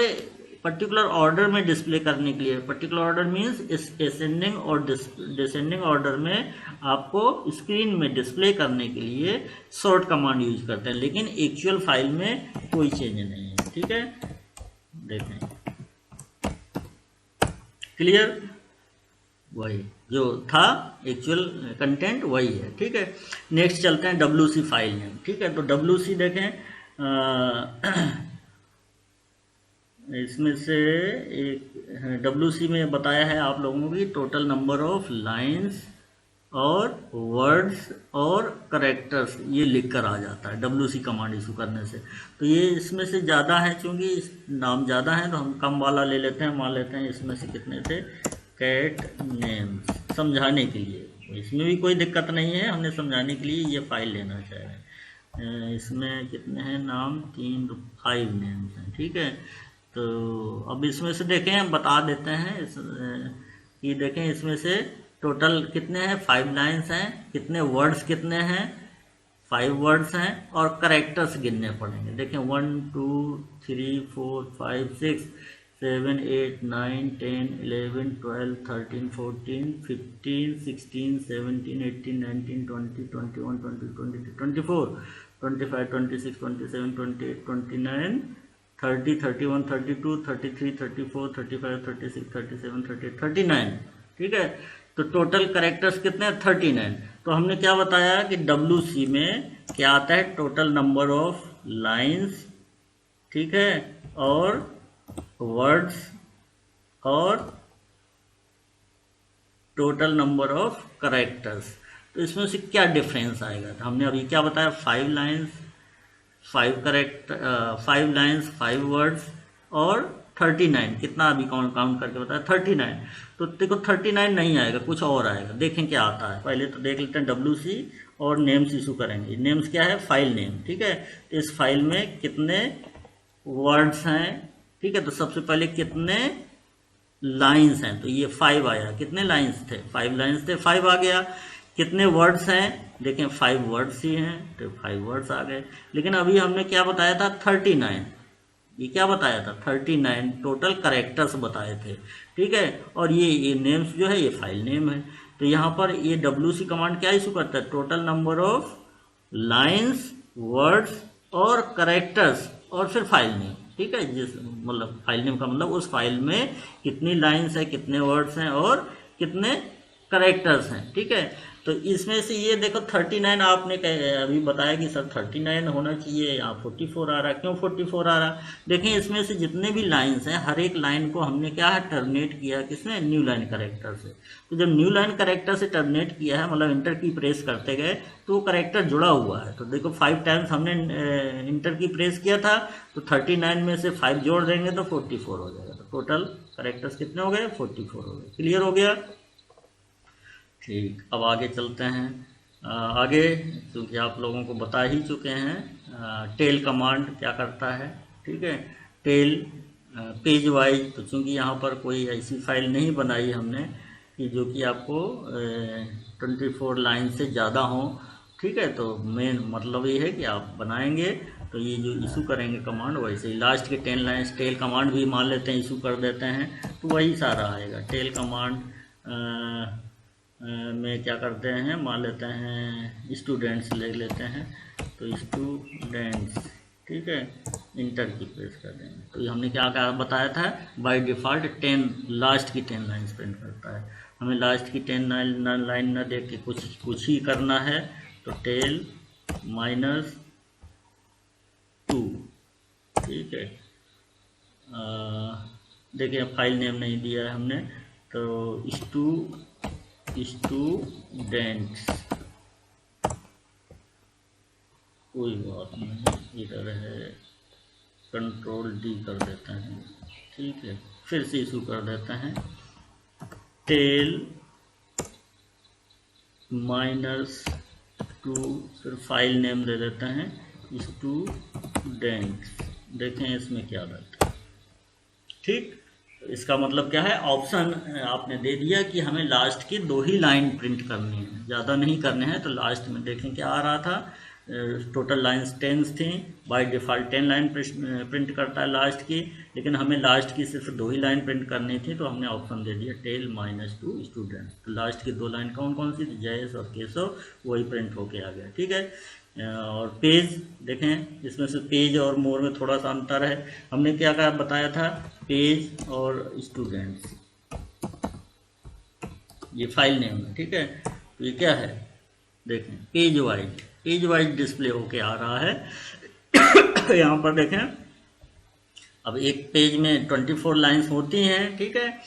पर्टिकुलर ऑर्डर में डिस्प्ले करने के लिए, पर्टिकुलर ऑर्डर मीन्स इस असेंडिंग और डिसेंडिंग ऑर्डर में आपको स्क्रीन में डिस्प्ले करने के लिए सॉर्ट कमांड यूज करते हैं, लेकिन एक्चुअल फाइल में कोई चेंज नहीं है, ठीक है। देखें क्लियर, वही जो था एक्चुअल कंटेंट वही है, ठीक है। नेक्स्ट चलते हैं WC फाइल नेम, ठीक है। तो WC देखें इसमें से एक WC में बताया है आप लोगों की टोटल नंबर ऑफ लाइंस और वर्ड्स और करेक्टर्स, ये लिख कर आ जाता है WC कमांड इशू करने से। तो ये इसमें से ज़्यादा है, चूँकि नाम ज़्यादा है तो हम कम वाला ले लेते हैं, मान लेते हैं इसमें से कितने थे, कैट नेम्स, समझाने के लिए, इसमें भी कोई दिक्कत नहीं है, हमने समझाने के लिए ये फाइल लेना चाह रहे हैं। इसमें कितने हैं नाम, 5 नेम्स हैं, ठीक है। तो अब इसमें से देखें, हम बता देते हैं कि देखें इसमें से टोटल कितने हैं, 5 लाइन्स हैं, कितने वर्ड्स कितने हैं, 5 वर्ड्स हैं, और करेक्टर्स गिनने पड़ेंगे। देखें 1 2 3 4 5 6 7 8 9 10 11 12 13 14 15 16 17 18 19 20 21 22 23 24 25 26 27 28 29 30 31 32 33 34 35 36 37 38 39, ठीक है। तो टोटल करेक्टर्स कितने हैं, 39। तो हमने क्या बताया कि WC में क्या आता है, टोटल नंबर ऑफ लाइंस, ठीक है, और वर्ड्स और टोटल नंबर ऑफ करेक्टर्स। तो इसमें से क्या डिफरेंस आएगा, तो हमने अभी क्या बताया, 5 लाइंस 5 लाइंस 5 वर्ड्स और 39, कितना अभी काउंट करके बताया 39। तो देखो 39 नहीं आएगा, कुछ और आएगा। देखें क्या आता है, पहले तो देख लेते हैं WC और नेम्स इशू करेंगे। नेम्स क्या है, फाइल नेम, ठीक है। तो इस फाइल में कितने वर्ड्स हैं, ठीक है। तो सबसे पहले कितने लाइंस हैं, तो ये 5 आया। कितने लाइंस थे, 5 लाइंस थे, 5 आ गया। कितने वर्ड्स हैं, देखें 5 वर्ड्स ही हैं, तो 5 वर्ड्स आ गए। लेकिन अभी हमने क्या बताया था 39, ये क्या बताया था 39 टोटल करेक्टर्स बताए थे, ठीक है। और ये नेम्स जो है ये फाइल नेम है। तो यहाँ पर ये WC कमांड क्या इशू करता है, total number of lines, words और करेक्टर्स और फिर फाइल नेम, ठीक है। जिस मतलब फाइल नेम का मतलब उस फाइल में कितनी लाइंस है, कितने वर्ड्स हैं और कितने करेक्टर्स हैं, ठीक है। तो इसमें से ये देखो 39 आपने अभी बताया कि सर 39 होना चाहिए, यहाँ 44 आ रहा है। क्यों 44 आ रहा है, देखें इसमें से जितने भी लाइंस हैं हर एक लाइन को हमने क्या है टर्मिनेट किया, किसने, न्यू लाइन करेक्टर से। तो जब न्यू लाइन करेक्टर से टर्मिनेट किया है, मतलब इंटर की प्रेस करते गए तो वो करेक्टर जुड़ा हुआ है। तो देखो 5 टाइम्स हमने इंटर की प्रेस किया था, तो 39 में से 5 जोड़ देंगे तो 44 हो जाएगा। तो टोटल करेक्टर्स कितने हो गए, 44 हो गए। क्लियर हो गया, ठीक। अब आगे चलते हैं। आगे क्योंकि आप लोगों को बता ही चुके हैं टेल कमांड क्या करता है, ठीक है। टेल पेज वाइज, तो चूँकि यहाँ पर कोई ऐसी फाइल नहीं बनाई हमने कि जो कि आपको 24 लाइन से ज़्यादा हो, ठीक है। तो मेन मतलब ये है कि आप बनाएंगे तो ये जो इशू करेंगे कमांड, वैसे ही लास्ट के 10 लाइन्स टेल कमांड भी मान लेते हैं इशू कर देते हैं, तो वही सारा आएगा। टेल कमांड में क्या करते हैं, मान लेते हैं स्टूडेंट्स ले लेते हैं, तो स्टूडेंट्स, ठीक है, इंटर की प्रेस कर देंगे। तो ये हमने क्या क्या बताया था, बाय डिफ़ॉल्ट 10 लास्ट की 10 लाइन्स प्रिंट करता है। हमें लास्ट की 10 लाइन ना देख के कुछ ही करना है, तो टेल -2, ठीक है। देखिए फाइल नेम नहीं दिया है हमने, तो स्टूडेंट्स, कोई बात नहीं, इधर है कंट्रोल D कर देते हैं, ठीक है। फिर से इशू कर देते हैं टेल -2, फिर फाइल नेम दे देते हैं स्टूडेंट्स। देखें इसमें क्या रहता है, ठीक। इसका मतलब क्या है, ऑप्शन आपने दे दिया कि हमें लास्ट की 2 ही लाइन प्रिंट करनी है, ज़्यादा नहीं करने हैं। तो लास्ट में देखें क्या आ रहा था, टोटल लाइंस 10 थी, बाय डिफ़ॉल्ट 10 लाइन प्रिंट करता है लास्ट की, लेकिन हमें लास्ट की सिर्फ 2 ही लाइन प्रिंट करनी थी, तो हमने ऑप्शन दे दिया टेल -2 स्टूडेंट्स। तो लास्ट की 2 लाइन कौन कौन सी थी, जयेश और केशव, वही प्रिंट होके आ गया, ठीक है। और पेज देखें, इसमें से पेज और मोर में थोड़ा सा अंतर है। हमने क्या क्या बताया था, पेज और स्टूडेंट्स, ये फाइल नेम है, ठीक है। तो ये क्या है, देखें पेज वाइज डिस्प्ले होके आ रहा है। यहाँ पर देखें, अब एक पेज में 24 लाइंस होती हैं, ठीक है।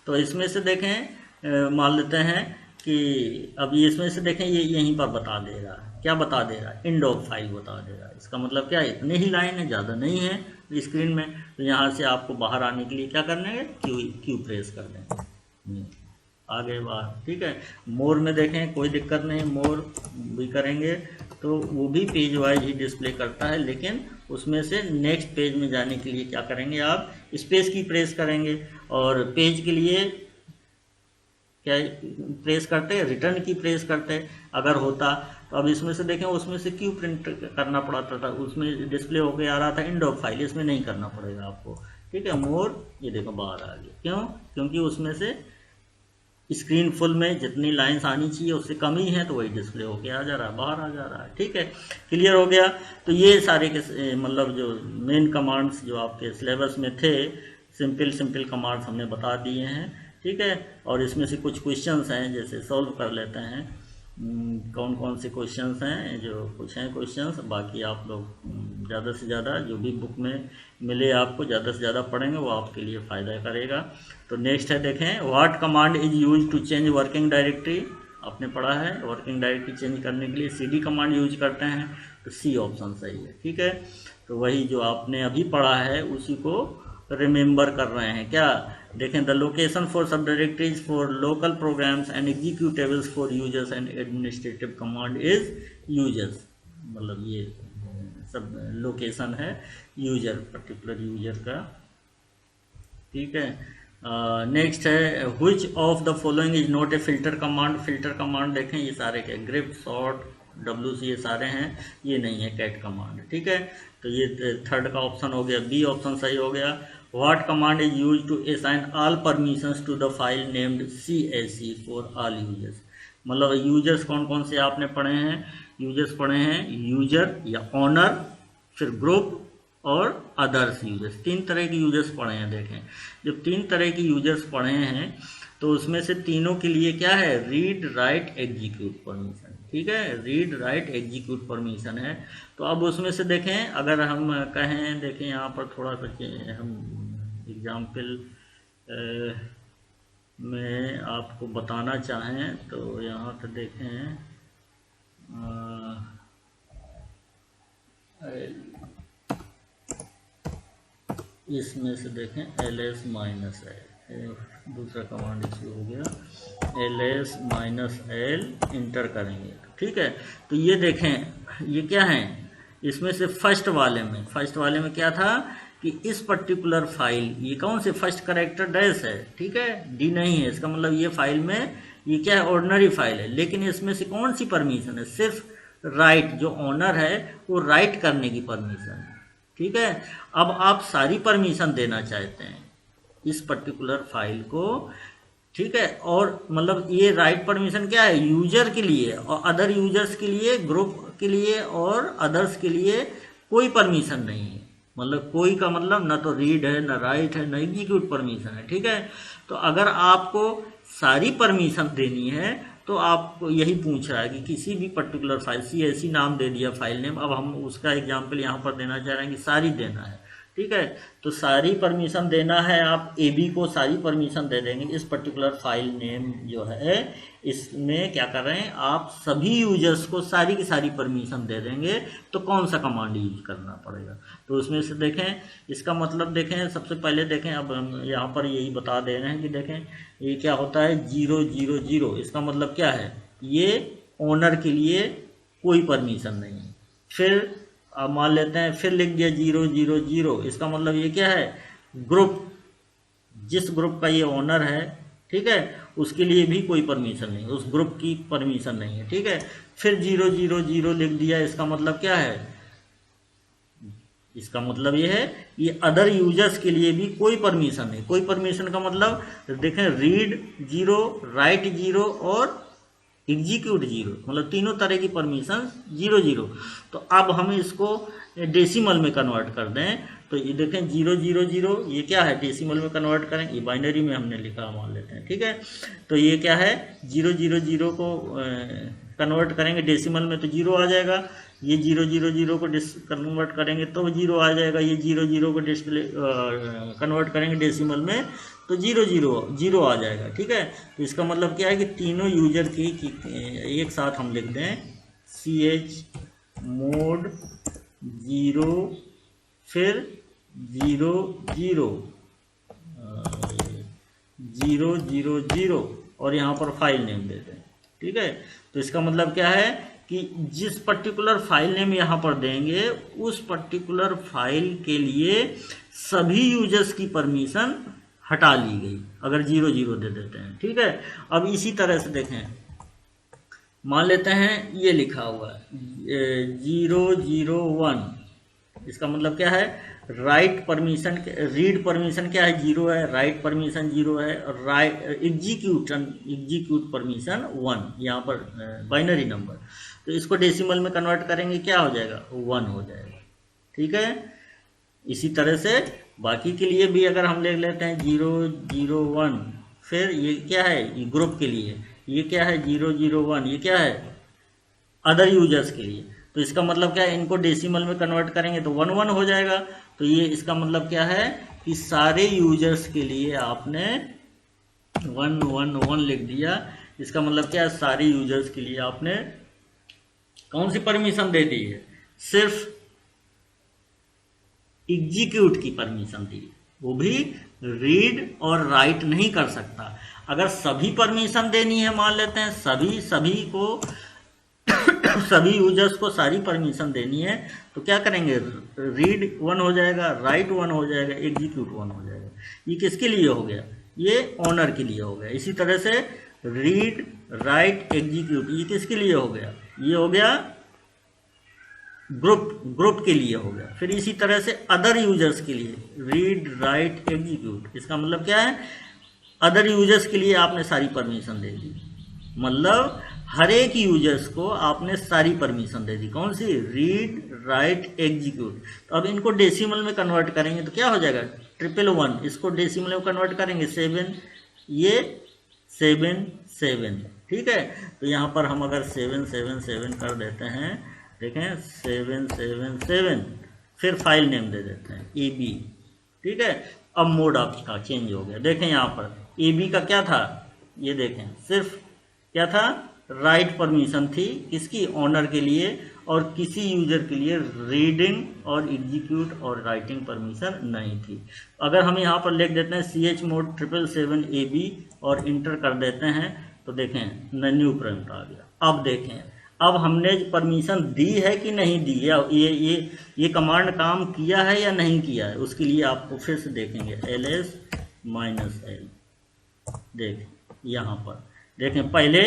तो इसमें से देखें मान लेते हैं कि अब ये इसमें से देखें ये यहीं पर बता दे रहा है, क्या बता दे रहा है, एंड ऑफ फाइल बता दे रहा है। इसका मतलब क्या है, इतने ही लाइन है, ज़्यादा नहीं है स्क्रीन में। तो यहाँ से आपको बाहर आने के लिए क्या करना है, क्यू प्रेस कर दें, आगे बाहर, ठीक है। मोर में देखें कोई दिक्कत नहीं, मोर भी करेंगे तो वो भी पेज वाइज ही डिस्प्ले करता है, लेकिन उसमें से नेक्स्ट पेज में जाने के लिए क्या करेंगे, आप स्पेस की प्रेस करेंगे। और पेज के लिए क्या प्रेस करते हैं, रिटर्न की प्रेस करते हैं अगर होता। तो अब इसमें से देखें, उसमें से क्यू प्रिंट करना पड़ता था, उसमें डिस्प्ले होके आ रहा था एंड ऑफ फाइल, इसमें नहीं करना पड़ेगा आपको, ठीक है। मोर, ये देखो बाहर आ गया, क्यों, क्योंकि उसमें से स्क्रीन फुल में जितनी लाइंस आनी चाहिए उससे कम ही है, तो वही डिस्प्ले होके आ जा रहा है, बाहर आ जा रहा है, ठीक है। क्लियर हो गया। तो ये सारे के मतलब जो मेन कमांड्स जो आपके सिलेबस में थे, सिंपल कमांड्स हमने बता दिए हैं, ठीक है। और इसमें से कुछ क्वेश्चंस हैं, जैसे सॉल्व कर लेते हैं। कौन कौन से क्वेश्चंस हैं, जो कुछ हैं क्वेश्चंस, बाकी आप लोग ज़्यादा से ज़्यादा जो भी बुक में मिले आपको ज़्यादा से ज़्यादा पढ़ेंगे, वो आपके लिए फ़ायदा करेगा। तो नेक्स्ट है, देखें what command is use to change working directory. आपने पढ़ा है वर्किंग डायरेक्टरी चेंज करने के लिए CD कमांड यूज करते हैं, तो C ऑप्शन सही है, ठीक है। तो वही जो आपने अभी पढ़ा है उसी को रिमेंबर कर रहे हैं क्या। देखें, the location for sub directories for local programs and executables for users and administrative command is users, मतलब ये सब लोकेशन है यूजर, पर्टिकुलर यूजर का। ठीक है, नेक्स्ट है which of the following is not a filter command. Filter command देखें ये सारे क्या, ग्रिप, सॉर्ट, WC ये सारे हैं, ये नहीं है कैट कमांड। ठीक है, तो ये थर्ड का ऑप्शन हो गया, बी ऑप्शन सही हो गया। What command is use to assign all permissions to the file named CSE for all users. मतलब यूजर्स कौन कौन से आपने पढ़े हैं, यूजर्स पढ़े हैं यूजर या ऑनर, फिर ग्रुप और अदर्स यूजर्स, 3 तरह के यूजर्स पढ़े हैं। देखें, जब 3 तरह के यूजर्स पढ़े हैं तो उसमें से तीनों के लिए क्या है, रीड राइट एग्जीक्यूट परमिशन। ठीक है, रीड राइट एग्जीक्यूट परमिशन है। तो अब उसमें से देखें, अगर हम कहें, देखें यहाँ पर थोड़ा सा हम एग्जाम्पल में आपको बताना चाहें तो यहाँ पर देखें, इसमें से देखें ls माइनस एल, दूसरा कमांड इसमें हो गया ls माइनस एल, इंटर करेंगे। ठीक है, तो ये देखें ये क्या है, इसमें से फर्स्ट वाले में क्या था कि इस पर्टिकुलर फाइल, ये कौन से फर्स्ट करेक्टर डैश है, ठीक है, डी नहीं है, इसका मतलब ये फाइल में ये क्या है, ऑर्डिनरी फाइल है, लेकिन इसमें से कौन सी परमिशन है, सिर्फ राइट, जो ऑनर है वो राइट करने की परमिशन है। ठीक है, अब आप सारी परमिशन देना चाहते हैं इस पर्टिकुलर फाइल को। ठीक है, और मतलब ये राइट परमिशन क्या है, यूजर के लिए और अदर यूजर्स के लिए, ग्रुप के लिए और अदर्स के लिए कोई परमिशन नहीं है। मतलब कोई का मतलब ना तो रीड है, ना राइट है, ना एग्जीक्यूट परमिशन है। ठीक है, तो अगर आपको सारी परमिशन देनी है तो आपको यही पूछ रहा है कि किसी भी पर्टिकुलर फाइल, CSE नाम दे दिया फाइल नेम, अब हम उसका एग्जांपल यहाँ पर देना चाह रहे हैं कि सारी देना है। ठीक है, तो सारी परमिशन देना है, आप AB को सारी परमिशन दे देंगे। इस पर्टिकुलर फाइल नेम जो है इसमें क्या कर रहे हैं, आप सभी यूजर्स को सारी की सारी परमिशन दे देंगे, तो कौन सा कमांड यूज करना पड़ेगा। तो उसमें से देखें, इसका मतलब देखें, सबसे पहले देखें, अब हम यहाँ पर यही बता दे रहे हैं कि देखें ये क्या होता है 000, इसका मतलब क्या है, ये ओनर के लिए कोई परमिशन नहीं है। फिर अब मान लेते हैं, फिर लिख दिया 000, इसका मतलब ये क्या है, ग्रुप, जिस ग्रुप का ये ओनर है, ठीक है, उसके लिए भी कोई परमिशन नहीं, उस ग्रुप की परमिशन नहीं है। ठीक है, फिर 000 लिख दिया, इसका मतलब क्या है, इसका मतलब ये है ये अदर यूजर्स के लिए भी कोई परमिशन नहीं। कोई परमिशन का मतलब देखें, रीड 0, राइट 0 और एग्जीक्यूट 0, मतलब तीनों तरह की परमिशन 000। तो अब हम इसको डेसिमल में कन्वर्ट कर दें, तो ये देखें 000, ये क्या है, डेसिमल में कन्वर्ट करें, ये बाइनरी में हमने लिखा मान लेते हैं। ठीक है, तो ये क्या है, 000 को कन्वर्ट करेंगे डेसिमल में तो 0 आ जाएगा, ये 000 को कन्वर्ट करेंगे तो 0 आ जाएगा, ये 00 को डिस्प्ले कन्वर्ट करेंगे डेसिमल में तो 000 आ जाएगा। ठीक है, तो इसका मतलब क्या है कि तीनों यूजर की एक साथ हम लिख दें chmod 0 फिर 000 और यहाँ पर फाइल नेम देते हैं। ठीक है, तो इसका मतलब क्या है कि जिस पर्टिकुलर फाइल नेम यहाँ पर देंगे उस पर्टिकुलर फाइल के लिए सभी यूजर्स की परमिशन हटा ली गई अगर 000 दे देते हैं। ठीक है, अब इसी तरह से देखें, मान लेते हैं ये लिखा हुआ है 001, इसका मतलब क्या है, राइट परमिशन, रीड परमिशन क्या है 0 है, राइट परमिशन 0 है, और राइट एग्जीक्यूट परमिशन 1, यहाँ पर बाइनरी नंबर, तो इसको डेसिमल में कन्वर्ट करेंगे क्या हो जाएगा, 1 हो जाएगा। ठीक है, इसी तरह से बाकी के लिए भी अगर हम ले लेते हैं 001, फिर ये क्या है, ये ग्रुप के लिए, ये क्या है 001, ये क्या है अदर यूजर्स के लिए, तो इसका मतलब क्या है, इनको डेसिमल में कन्वर्ट करेंगे तो 11 हो जाएगा। तो ये इसका मतलब क्या है कि सारे यूजर्स के लिए आपने 111 लिख दिया, इसका मतलब क्या है, सारे यूजर्स के लिए आपने कौन सी परमिशन दे दी है, सिर्फ एग्जीक्यूट की परमिशन दी। वो भी रीड और राइट नहीं कर सकता। अगर सभी परमिशन देनी है, मान लेते हैं सभी को सभी यूजर्स को सारी परमिशन देनी है, तो क्या करेंगे, रीड 1 हो जाएगा, राइट 1 हो जाएगा, एग्जीक्यूट 1 हो जाएगा। ये किसके लिए हो गया, ये ओनर के लिए हो गया। इसी तरह से रीड राइट एग्जीक्यूट ये किसके लिए हो गया, ये हो गया ग्रुप के लिए हो गया। फिर इसी तरह से अदर यूजर्स के लिए रीड राइट एग्जीक्यूट, इसका मतलब क्या है, अदर यूजर्स के लिए आपने सारी परमिशन दे दी, मतलब हर एक यूजर्स को आपने सारी परमिशन दे दी। कौन सी, रीड राइट एग्जीक्यूट। तो अब इनको डेसिमल में कन्वर्ट करेंगे तो क्या हो जाएगा, 111, इसको डेसिमल में कन्वर्ट करेंगे 7, ये 7 ठीक है। तो यहाँ पर हम अगर 7 कर देते हैं, देखें 7 फिर फाइल नेम दे देते हैं AB, ठीक है। अब मोड आपका चेंज हो गया। देखें यहाँ पर AB का क्या था, ये देखें सिर्फ क्या था, राइट परमिशन थी किसकी, ओनर के लिए, और किसी यूजर के लिए रीडिंग और एग्जीक्यूट और राइटिंग परमिशन नहीं थी। अगर हम यहाँ पर लिख देते हैं chmod 777 AB और इंटर कर देते हैं तो देखें न्यू प्रिंट आ गया। अब देखें, अब हमने परमिशन दी है कि नहीं दी, या ये कमांड काम किया है या नहीं किया है, उसके लिए आपको फिर से देखेंगे ls-l। देखें यहाँ पर देखें, पहले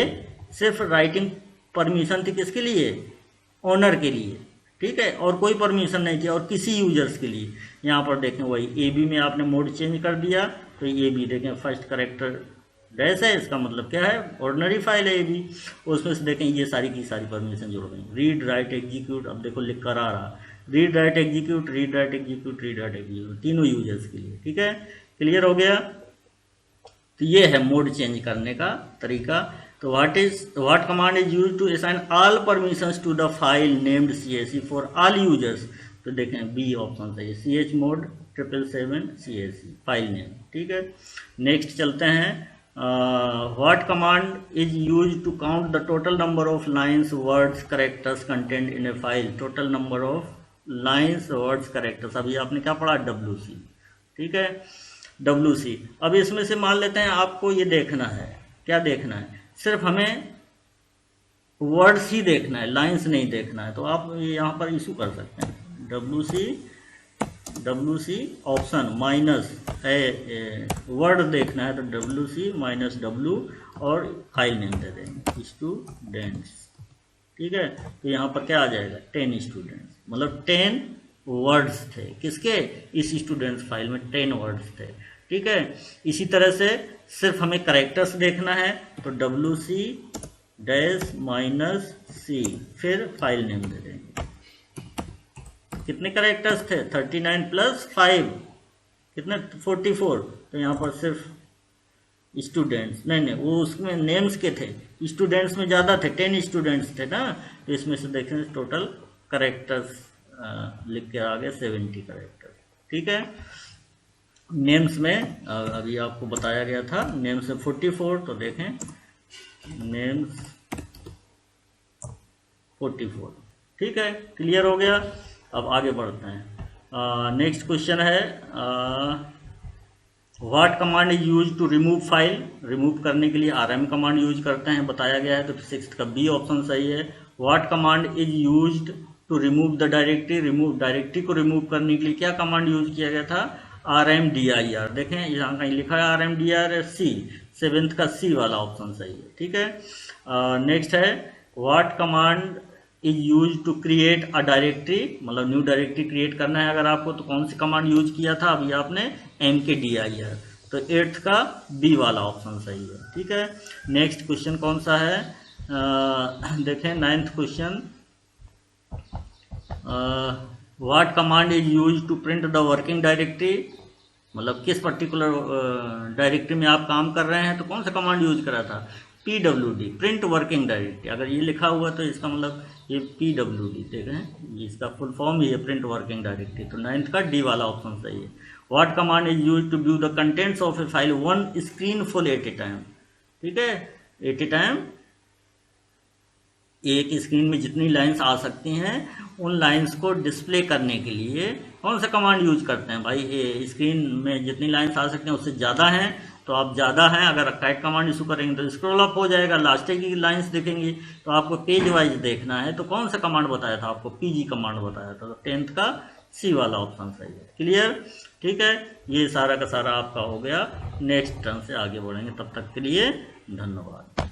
सिर्फ राइटिंग परमिशन थी किसके लिए, ओनर के लिए, ठीक है, और कोई परमिशन नहीं थी और किसी यूजर्स के लिए। यहाँ पर देखें वही AB में आपने मोड चेंज कर दिया, तो AB देखें फर्स्ट करेक्टर डैश है, इसका मतलब क्या है, ऑर्डिनरी फाइल है AB। उसमें से देखें ये सारी की सारी परमिशन जोड़ गई, रीड राइट एग्जीक्यूट। अब देखो लिख कर आ रहा, read write execute, read write execute, read write execute, तीनों यूजर्स के लिए, ठीक है। क्लियर हो गया। तो ये है मोड चेंज करने का तरीका। तो what command is used to assign all permissions to the file named CSC for all users। तो देखें B ऑप्शन सही है, chmod 777 CSC फाइल नेम, ठीक है। नेक्स्ट चलते हैं, what command is used to count the total number of lines words characters contained in a file। total number of lines words characters, अभी आपने क्या पढ़ा, WC, ठीक है, WC। अब इसमें से मान लेते हैं आपको ये देखना है, क्या देखना है, सिर्फ हमें वर्ड्स ही देखना है, लाइंस नहीं देखना है। तो आप यहाँ पर इशू कर सकते हैं WC ऑप्शन माइनस वर्ड देखना है तो WC -W और फाइल नेम दे देंगे स्टूडेंट्स, ठीक है। तो यहाँ पर क्या आ जाएगा, 10 स्टूडेंट्स, मतलब 10 वर्ड्स थे किसके, इस स्टूडेंट्स फाइल में 10 वर्ड्स थे, ठीक है। इसी तरह से सिर्फ हमें करेक्टर्स देखना है तो WC -C फिर फाइल नेम दे देंगे। कितने करेक्टर्स थे, 39 + 5 कितने, 44। तो यहाँ पर सिर्फ स्टूडेंट्स, नहीं वो उसमें नेम्स के थे, स्टूडेंट्स में ज़्यादा थे, 10 स्टूडेंट्स थे ना, तो इसमें से देखें टोटल करेक्टर्स लिख के आ गए 70 करेक्टर्स, ठीक है। नेम्स में अभी आपको बताया गया था, नेम्स में 44, तो देखें नेम्स 44, ठीक है। क्लियर हो गया। अब आगे बढ़ते हैं। नेक्स्ट क्वेश्चन है, what command is use to remove file. Remove करने के लिए RM कमांड यूज करते हैं, बताया गया है, तो 6 का B ऑप्शन सही है। What command is used to remove the directory को रिमूव करने के लिए क्या कमांड यूज किया गया था, RMDIR। देखें यहाँ कहीं लिखा है RMDIR C, 7th का C वाला ऑप्शन सही है, ठीक है। नेक्स्ट है, what command is use to create a directory, मतलब न्यू डायरेक्टरी क्रिएट करना है अगर आपको, तो कौन सी कमांड यूज किया था, अभी आपने MKDIR, तो 8th का B वाला ऑप्शन सही है, ठीक है। नेक्स्ट क्वेश्चन कौन सा है, देखें 9th question, what command is use to print the working directory, मतलब किस पर्टिकुलर डायरेक्टरी में आप काम कर रहे हैं तो कौन सा कमांड यूज करा था, PWD प्रिंट वर्किंग डायरेक्टरी। अगर ये लिखा हुआ तो इसका मतलब ये PWD, देख रहे हैं इसका फुल फॉर्म ही है प्रिंट वर्किंग डायरेक्टरी, तो 9th का D वाला ऑप्शन सही है। What command is use to view the contents of a file one screen full at a time, ठीक है, एट ए टाइम एक स्क्रीन में जितनी लाइंस आ सकती हैं उन लाइंस को डिस्प्ले करने के लिए कौन सा कमांड यूज करते हैं भाई? स्क्रीन में जितनी लाइंस आ सकती हैं उससे ज़्यादा हैं तो आप ज़्यादा हैं, अगर कैट कमांड इशू करेंगे तो स्क्रॉल अप हो जाएगा, लास्ट की लाइंस दिखेंगी। तो आपको पेज वाइज देखना है तो कौन सा कमांड बताया था आपको? पीजी कमांड बताया था। तो 10th का सी वाला ऑप्शन सही है। क्लियर? ठीक है, ये सारा का सारा आपका हो गया। नेक्स्ट टर्न से आगे बढ़ेंगे, तब तक के लिए धन्यवाद।